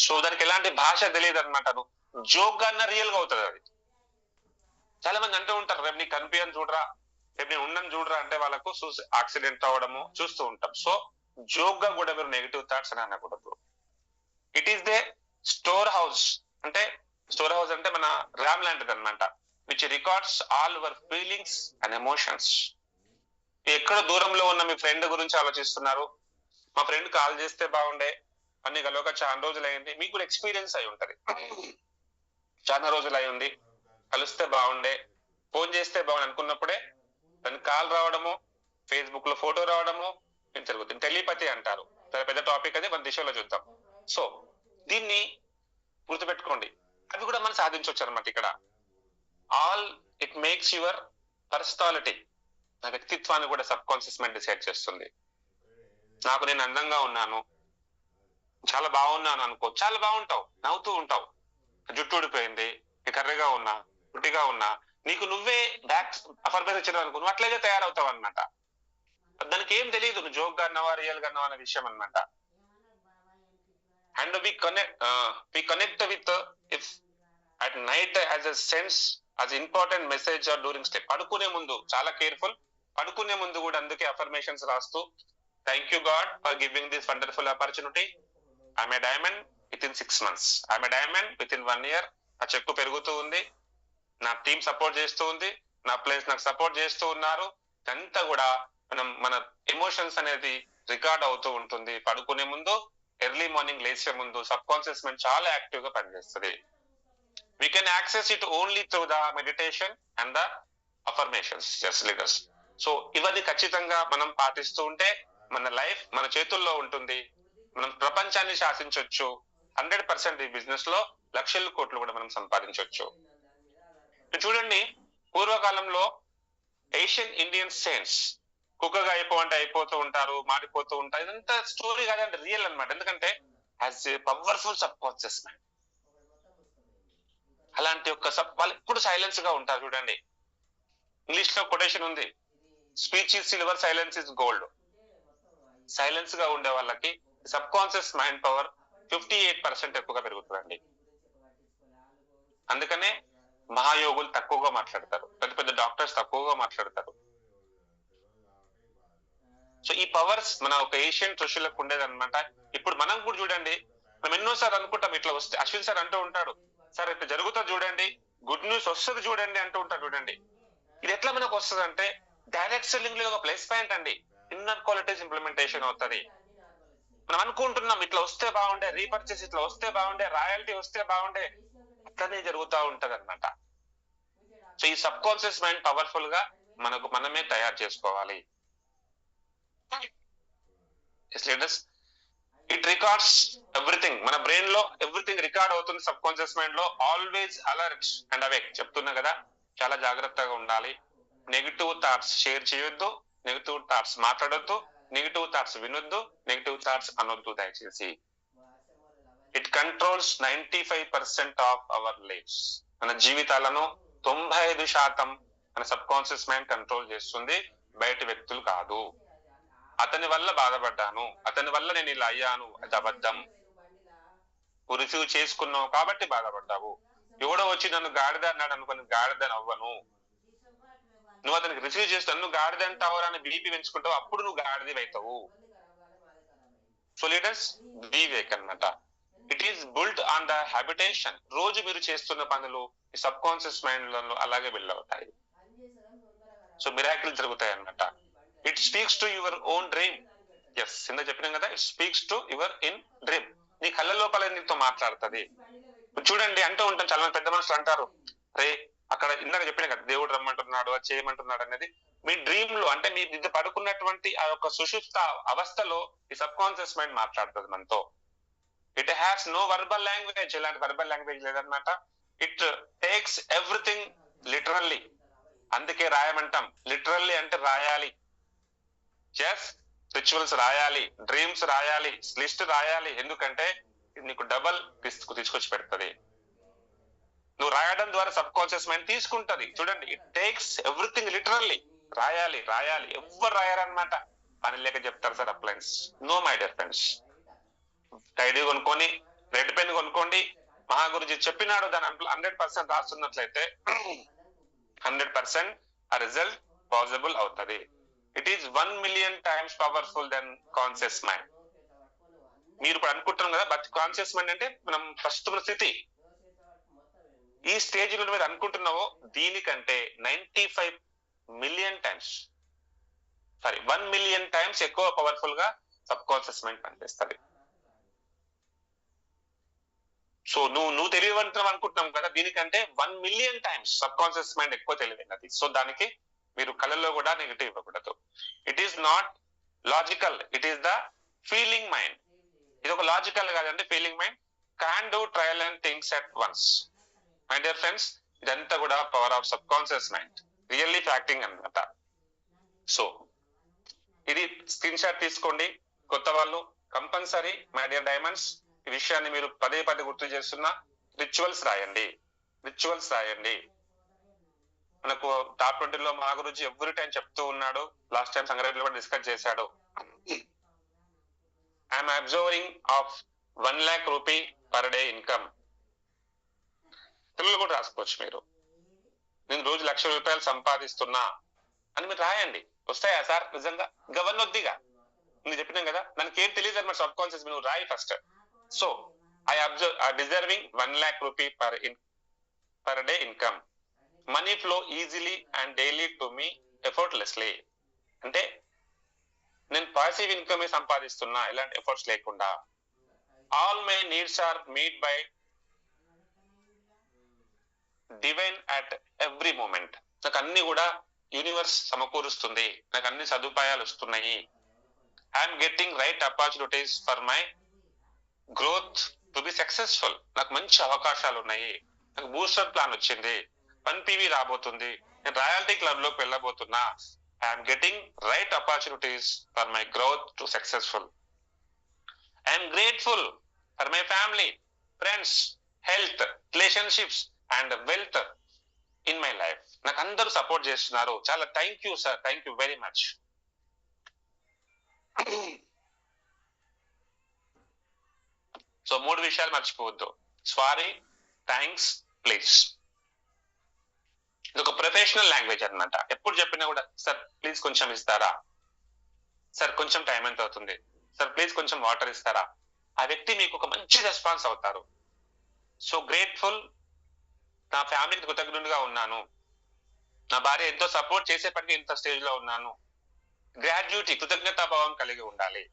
సో దానికి ఎలాంటి భాష తెలియదు అనమాట. నువ్వు జోక్ గా అన్న రియల్ గా అవుతుంది అది. చాలా మంది అంటూ ఉంటారు, రేపు నీకు కనిపించని చూడరా, రేపు నేను ఉండని చూడరా అంటే వాళ్ళకు యాక్సిడెంట్ అవ్వడము చూస్తూ ఉంటాం. సో జోక్ గా కూడా మీరు నెగిటివ్ థాట్స్ అని అనకూడదు. It is they store house. అంటే స్టోర్ హౌస్ అంటే మన ర్యామ్ లాంటిది అనమాట, which records all your feelings and emotions. ఎక్కడ దూరంలో ఉన్న మీ ఫ్రెండ్ గురించి ఆలోచిస్తున్నారు, మా ఫ్రెండ్ కాల్ చేస్తే బాగుండే, అన్ని కలవక చాలా రోజులు అయింది, మీకు కూడా ఎక్స్పీరియన్స్ అయి ఉంటది. చాలా రోజులు అయి ఉంది, కలిస్తే బాగుండే, ఫోన్ చేస్తే బాగుంది అనుకున్నప్పుడే దానికి కాల్ రావడము, ఫేస్బుక్ లో ఫోటో రావడము జరుగుతుంది. టెలిపతి అంటారు, చాలా పెద్ద టాపిక్, అది మన దిశలో చూద్దాం. సో దీన్ని గుర్తుపెట్టుకోండి, అవి కూడా మనం సాధించవచ్చు అనమాట. ఇక్కడ all it makes your personality, నా వ్యక్తిత్వాన్ని కూడా సబ్ కాన్షియస్ మైండ్ డిసైడ్ చేస్తుంది. నాకు నేను అందంగా ఉన్నాను, చాలా బాగున్నాను అనుకో, చాలా బాగుంటావు, నవ్వుతూ ఉంటావు. జుట్టు ఊడిపోయింది, కర్రగా ఉన్నా, పుట్టిగా ఉన్నా, నీకు నువ్వే బ్యాక్ అఫర్మేషన్ ఇచ్చిన అనుకో, నువ్వు అట్లాగే తయారవుతావు అనమాట. దానికి ఏం తెలియదు నువ్వు జోక్ గా అన్నావా రియల్ గా అన్నావా అనే విషయం అనమాట. And we connect with if at night as a sense as important message or during sleep. పడుకునే ముందు చాలా కేర్ఫుల్, పడుకునే ముందు కూడా అందుకే అఫర్మేషన్స్ రాస్తూ, thank you God for giving this wonderful opportunity, I'm a diamond with in 6 months, I'm a diamond with in 1 year. నా చెక్కు పెరుగుతూ ఉంది, నా టీం సపోర్ట్ చేస్తూ ఉంది, నా ప్లేస్ నాకు సపోర్ట్ చేస్తూ ఉన్నారు. ఇదంతా కూడా మన ఎమోషన్స్ అనేది రికార్డ్ అవుతూ ఉంటుంది. పడుకునే ముందు, ఎర్లీ మార్నింగ్ లేచే ముందు సబ్ కాన్షియస్ మైండ్ చాలా యాక్టివ్ గా పనిచేస్తుంది. We can access it only through the meditation and the affirmations. Yes leaders, so ఇవన్నీ ఖచ్చితంగా మనం పాటిస్తూ ఉంటే మన లైఫ్ మన చేతుల్లో ఉంటుంది. మనం ప్రపంచాన్ని శాసించవచ్చు. 100% ఈ బిజినెస్ లో లక్షల కోట్లు కూడా మనం సంపాదించవచ్చు. చూడండి, పూర్వకాలంలో ఏషియన్ ఇండియన్ సెయింట్స్ కుక్కగా అయిపోతూ ఉంటారు, మారిపోతూ ఉంటారు. ఇదంతా స్టోరీ కాదంటే రియల్ అనమాట. ఎందుకంటే as a powerful sub conscious mind, అలాంటి వాళ్ళు ఎప్పుడు సైలెన్స్ గా ఉంటారు. చూడండి, ఇంగ్లీష్ లో కొటేషన్ ఉంది, speech is silver, silence is gold. Silence గా ఉండే వాళ్ళకి సబ్ కాన్షియస్ మైండ్ పవర్ 58% ఎక్కువగా పెరుగుతుందండి. అందుకనే మహాయోగులు తక్కువగా మాట్లాడతారు, పెద్ద పెద్ద డాక్టర్స్ తక్కువగా మాట్లాడతారు. సో ఈ పవర్స్ మన ఒక ఏషియన్ ఋషులకు ఉండేదన్నమాట. ఇప్పుడు మనం కూడా చూడండి, మనం ఎన్నోసార్లు అనుకుంటాం ఇట్లా వస్తే, అశ్విన్ సార్ అంటూ ఉంటాడు, సార్ ఇట్లా జరుగుతుంది చూడండి, గుడ్ న్యూస్ వస్తుంది చూడండి అంటూ ఉంటాడు చూడండి. ఇది ఎట్లా మనకు వస్తుంది అంటే డైరెక్ట్ సెల్లింగ్ లో ఒక ప్లస్ పాయింట్ అండి, ఇన్నర్ క్వాలిటీస్ ఇంప్లిమెంటేషన్ అవుతుంది. మనం అనుకుంటున్నాం ఇట్లా వస్తే బాగుండే, రీపర్చేస్ ఇట్లా వస్తే బాగుండే, రాయల్టీ వస్తే బాగుండే, అట్లనే జరుగుతూ ఉంటది అనమాట. సో ఈ సబ్ కాన్షియస్ మైండ్ పవర్ఫుల్ గా మనకు మనమే తయారు చేసుకోవాలి. ఇట్ రికార్డ్స్ ఎవ్రీథింగ్, మన బ్రెయిన్ లో ఎవ్రీథింగ్ రికార్డ్ అవుతుంది సబ్ కాన్షియస్ మైండ్ లో. ఆల్వేస్ అలర్ట్ అండ్ అవేక్, చెప్తున్నా కదా, చాలా జాగ్రత్తగా ఉండాలి. నెగిటివ్ థాట్స్ షేర్ చేయొద్దు, నెగిటివ్ థాట్స్ మాట్లాడొద్దు, నెగిటివ్ థాట్స్ వినొద్దు, నెగిటివ్ థాట్స్ అనొద్దు దయచేసి. It controls 95% of our lives. మన జీవితాలను 95% మన సబ్ కాన్షియస్ మైండ్ కంట్రోల్ చేస్తుంది, బయట వ్యక్తులు కాదు. అతని వల్ల బాధపడ్డాను, అతని వల్ల నేను ఇలా అయ్యాను, అది అబద్ధం. నువ్వు రిసీవ్ చేసుకున్నావు కాబట్టి బాధపడ్డావు. ఎవడో వచ్చి నన్ను గాడిద అన్నాడు అనుకుని గాడిదని అవ్వను. నువ్వు అతనికి రిసీవ్ చేసి నన్ను గాడిద అంటావు అని బీపీ పెంచుకుంటావు, అప్పుడు నువ్వు గాడిది అవుతావు. సో లీడర్స్ బీ వేక్ అన్నమాట. It is built on the habitation. రోజు మీరు చేస్తున్న పనులు ఈ సబ్ కాన్షియస్ మైండ్ లలో అలాగే బిల్డ్ అవుతాయి. సో మిరాకిల్ జరుగుతాయి అన్నమాట. It speaks to your own dream. Yes, కింద చెప్పినాం కదా, it speaks to your in dream. నీ కళ్ళ లోపల నీతో మాట్లాడుతుంది. చూడండి, అంటూ ఉంటాం, చాలా పెద్ద మనుషులు అంటారు, రే అక్కడ ఇందాక చెప్పిన కదా, దేవుడు రమ్మంటున్నాడు, అది చేయమంటున్నాడు అనేది. మీ డ్రీమ్ లో అంటే మీ ఇది పడుకున్నటువంటి ఆ యొక్క సుషుప్త అవస్థలో ఈ సబ్ కాన్షియస్ మైండ్ మాట్లాడుతుంది మనతో. It has no verbal language, ఇలాంటి వర్బల్ లాంగ్వేజ్ లేదనమాట. It takes everything literally. అందుకే రాయమంటాం, లిటరల్లీ అంటే రాయాలి. ఎస్, రిచువల్స్ రాయాలి, డ్రీమ్స్ రాయాలి, లిస్ట్ రాయాలి. ఎందుకంటే ఇది నీకు డబల్ తీసుకొచ్చి పెడుతుంది. నువ్వు రాయడం ద్వారా సబ్ కాన్షియస్ మైండ్ తీసుకుంటది. చూడండి, ఇట్ టేక్స్ ఎవ్రీథింగ్ లిటరల్లీ. రాయాలి రాయాలి, ఎవ్వరు రాయారనమాట. పని లేక చెప్తారు sir appliances. No my dear friends, diary కొనుక్కొని రెడ్ పెన్ కొనుక్కోండి. మహాగురుజీ చెప్పినాడు, దాని 100% రాస్తున్నట్లయితే 100% ఆ రిజల్ట్ పాసిబుల్ అవుతుంది. It is 1 million times powerful then conscious mind. మీరు ఇప్పుడు అనుకుంటున్నాం కదా, బట్ కాన్షియస్ మైండ్ అంటే మనం ప్రస్తుత స్థితి. ఈ స్టేజ్ లో మీరు అనుకుంటున్నావో దీనికంటే 95 million times, 1 million times ఎక్కువ పవర్ఫుల్ గా సబ్ కాన్షియస్ మైండ్ పనిచేస్తుంది. సో నువ్వు తెలియవంటున్నావు అనుకుంటున్నాం కదా, దీనికంటే 1 million times subconscious mind ఎక్కువ తెలివైనది. సో దానికి మీరు కళల్లో కూడా నెగిటివ్ ఇవ్వకూడదు. It is not logical, it is the feeling mind. ఇది ఒక లాజికల్ కాదంటే feeling mind. Can do trial and things at once. My dear friends, ఇదంతా కూడా power of subconscious mind, really ఫ్యాక్టింగ్ అన్నమాట. సో ఇది స్క్రీన్ షాట్ తీసుకోండి. కొత్త వాళ్ళు కంపల్సరీ, మై డియర్ డైమండ్స్, ఈ విషయాన్ని మీరు పదే పదే గుర్తు చేస్తున్నా, రిచువల్స్ రాయండి, రిచువల్స్ రాయండి. మనకు టాప్ 20లో మా గురించి ఎవ్రీ టైం చెప్తూ ఉన్నాడు. లాస్ట్ టైం సంగారెడ్డిలో కూడా డిస్కస్ చేశాడు. I'm observing of 1 lakh rupee per day income. తెలుగులో కూడా రాసుకోవచ్చు మీరు. నేను రోజు 1,00,000 రూపాయలు సంపాదిస్తున్నా అని మీరు రాయండి. వస్తాయా సార్ నిజంగా? గవర్నొద్దిగా నేను చెప్పినాం కదా, మనకి ఏం తెలియదు అనమాట. సబ్ కాన్షియస్ నువ్వు రాయి first. So I observe deserving 1 lakh rupee per day income. Money flow easily and daily to me effortlessly. అంటే నేను పాసివ్ ఇన్కమ్ సంపాదిస్తున్నా, ఎలాంటి ఎఫర్ట్స్ లేకుండా. All my needs are meet by divine at every moment. నాకు అన్ని కూడా universe సమకూరుస్తుంది, నాకు అన్ని సదుపాయాలు వస్తున్నాయి. I'm getting right opportunities for my growth to be successful. నాకు మంచి అవకాశాలు ఉన్నాయి, నాకు బూస్టర్ ప్లాన్ వచ్చింది, 1 PV రాబోతుంది, నేను రాయల్టీ క్లబ్ లోకి వెళ్ళబోతున్నా. I'm getting right opportunities for my growth to successful. I'm grateful for my family, friends, health, relationships and wealth in my life. నాకు అందరూ సపోర్ట్ చేస్తున్నారు, చాలా thank you sir, thank you very much. So 3 విషయాలు మర్చిపోవద్దు. Sorry, thanks, please. ఇది ఒక professional language అన్నమాట. ఎప్పుడు చెప్పినా కూడా సార్ ప్లీజ్ కొంచెం ఇస్తారా, సార్ కొంచెం టైం ఎంత అవుతుంది, సార్ ప్లీజ్ కొంచెం వాటర్ ఇస్తారా, ఆ వ్యక్తి మీకు ఒక మంచి రెస్పాన్స్ అవుతారు. సో గ్రేట్ఫుల్, నా ఫ్యామిలీకి కృతజ్ఞుడిగా ఉన్నాను, నా భార్య ఎంతో సపోర్ట్ చేసేప్పటికీ ఇంత స్టేజ్ లో ఉన్నాను. గ్రాడ్యుటీ, కృతజ్ఞతాభావం కలిగి ఉండాలి.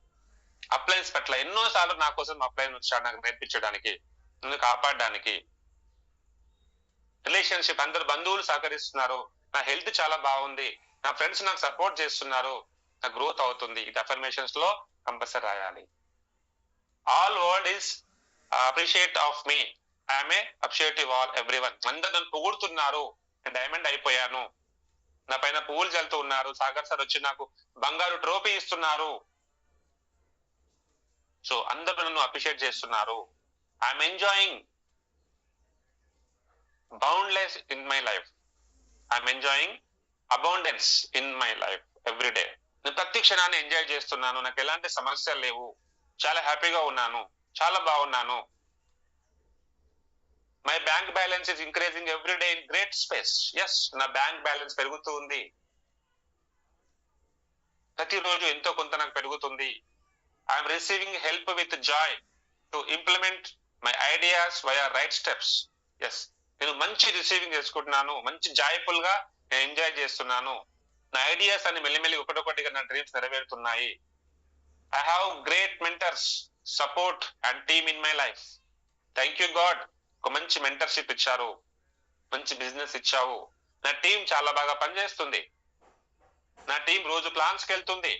అప్లయన్స్ పట్ల ఎన్నో సార్లు నా కోసం అప్లయన్ వచ్చాడు నాకు నేర్పించడానికి, నన్ను కాపాడడానికి. రిలేషన్షిప్, అందరు బంధువులు సహకరిస్తున్నారు, నా హెల్త్ చాలా బాగుంది, నా ఫ్రెండ్స్ నాకు సపోర్ట్ చేస్తున్నారు, నా గ్రోత్ అవుతుంది. ఇది అఫర్మేషన్స్ లో కంపల్సరీ రాయాలి. All world is appreciate of me, I'm a appreciative all everyone. అందరు నన్ను పొగుడుతున్నారు, నేను డైమండ్ అయిపోయాను, నా పైన పువ్వులు చల్లుతూ ఉన్నారు, సాగర్ సార్ వచ్చి నాకు బంగారు ట్రోఫీ ఇస్తున్నారు. సో అందరూ నన్ను అప్రిషియేట్ చేస్తున్నారు. I'm enjoying boundless in my life, I'm enjoying abundance in my life every day. నేను ప్రతి క్షణాన్ని ఎంజాయ్ చేస్తున్నాను, నాకు ఎలాంటి సమస్యలు లేవు, చాలా హ్యాపీగా ఉన్నాను, చాలా బాగున్నాను. My bank balance is increasing every day in great space. Yes, నా బ్యాంక్ బ్యాలెన్స్ పెరుగుతూ ఉంది, ప్రతిరోజు ఎంతో కొంత నాకు పెరుగుతుంది. I'm receiving help with joy to implement my ideas via right steps. Yes, నేను మంచి రిసీవింగ్ చేసుకుంటున్నాను, మంచి జాయ్ఫుల్ గా నేను ఎంజాయ్ చేస్తున్నాను. నా ఐడియాస్ అన్ని మెల్లిమెల్లి ఒకటొకటిగా నా డ్రీమ్స్ నెరవేరుతున్నాయి. I have great mentors, support and team in my life. Thank you God, ఒక మంచి మెంటర్షిప్ ఇచ్చారు, మంచి బిజినెస్ ఇచ్చావు. నా టీం చాలా బాగా పనిచేస్తుంది, నా టీం రోజు ప్లాన్స్ కి వెళ్తుంది,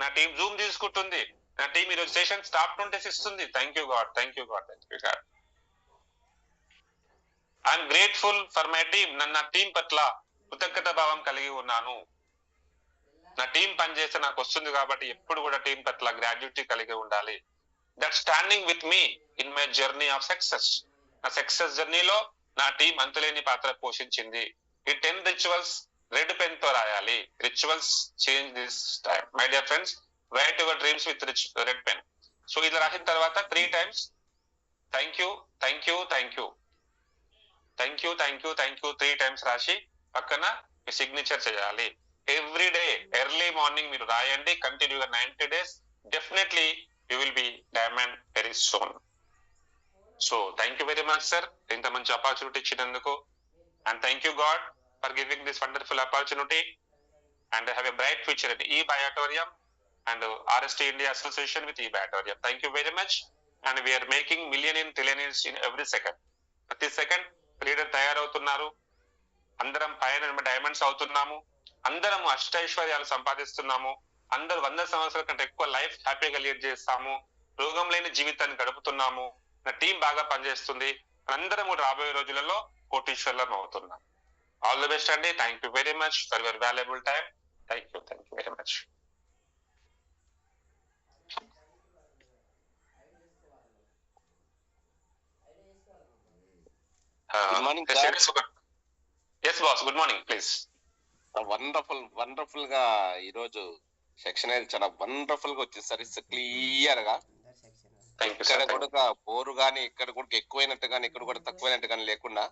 నా టీం జూమ్ తీసుకుంటుంది, నా టీం ఈరోజు సెషన్ స్టాప్ నోటీస్ ఇస్తుంది. Thank you God, thank you God, thank you God. I'm grateful for my team. నా టీం పట్ల కృతజ్ఞత భావం కలిగి ఉన్నాను. నా టీం పనిచేస్తే నాకు వస్తుంది కాబట్టి ఎప్పుడు కూడా టీం పట్ల గ్రాడ్యుటీ కలిగి ఉండాలి. That standing with me in my journey of success. నా సక్సెస్ జర్నీలో నా టీం అంతులేని పాత్ర పోషించింది. ఈ 10 రిచువల్స్ రెడ్ పెన్ తో రాయాలి. Rituals change this time. My dear friends, right your dreams with red pen. So ఇది రాసిన తర్వాత 3 times thank you, thank you, thank you, thank you, thank you, thank you 3 times రాసి పక్కన మీ signature చేయాలి. Every day early morning మీరు రాయండి కంటిన్యూగా 90 days. Definitely you will be diamond very soon. So thank you very much sir, ఇంత మంచి opportunity ఇచ్చినందుకు. And thank you God for giving this wonderful opportunity. And have a bright future in ఈ బయాటోరియం and RST India association with eBatorium. Thank you very much. And we are making trillionaires in every second. ప్రతి second leader తయారవుతున్నారు, అందరం పైన diamonds అవుతున్నాము, అందరం అష్టైశ్వర్యాలు సంపాదిస్తున్నాము, అందరూ 100 సంవత్సరాల కంటే ఎక్కువ లైఫ్ హ్యాపీగా లీడ్ చేస్తాము, రోగం లేని జీవితాన్ని గడుపుతున్నాము, నా టీం బాగా పనిచేస్తుంది, అందరం రాబోయే రోజులలో కోటీశ్వర్లం అవుతున్నాం. ఆల్ ది బెస్ట్ అండి. Thank you very much for your valuable time. Thank you very much. Good morning. Yes boss, good morning please. Wonderful గా ఈరోజు సెక్షన్ అయితే చాలా వండర్ఫుల్ గా వచ్చింది సార్. ఇట్స్ క్లియర్ గా, ఇక్కడ కూడా బోరు గానీ ఇక్కడ కూడా ఎక్కువైనట్టు కానీ ఇక్కడ కూడా తక్కువైనట్టు కానీ లేకుండా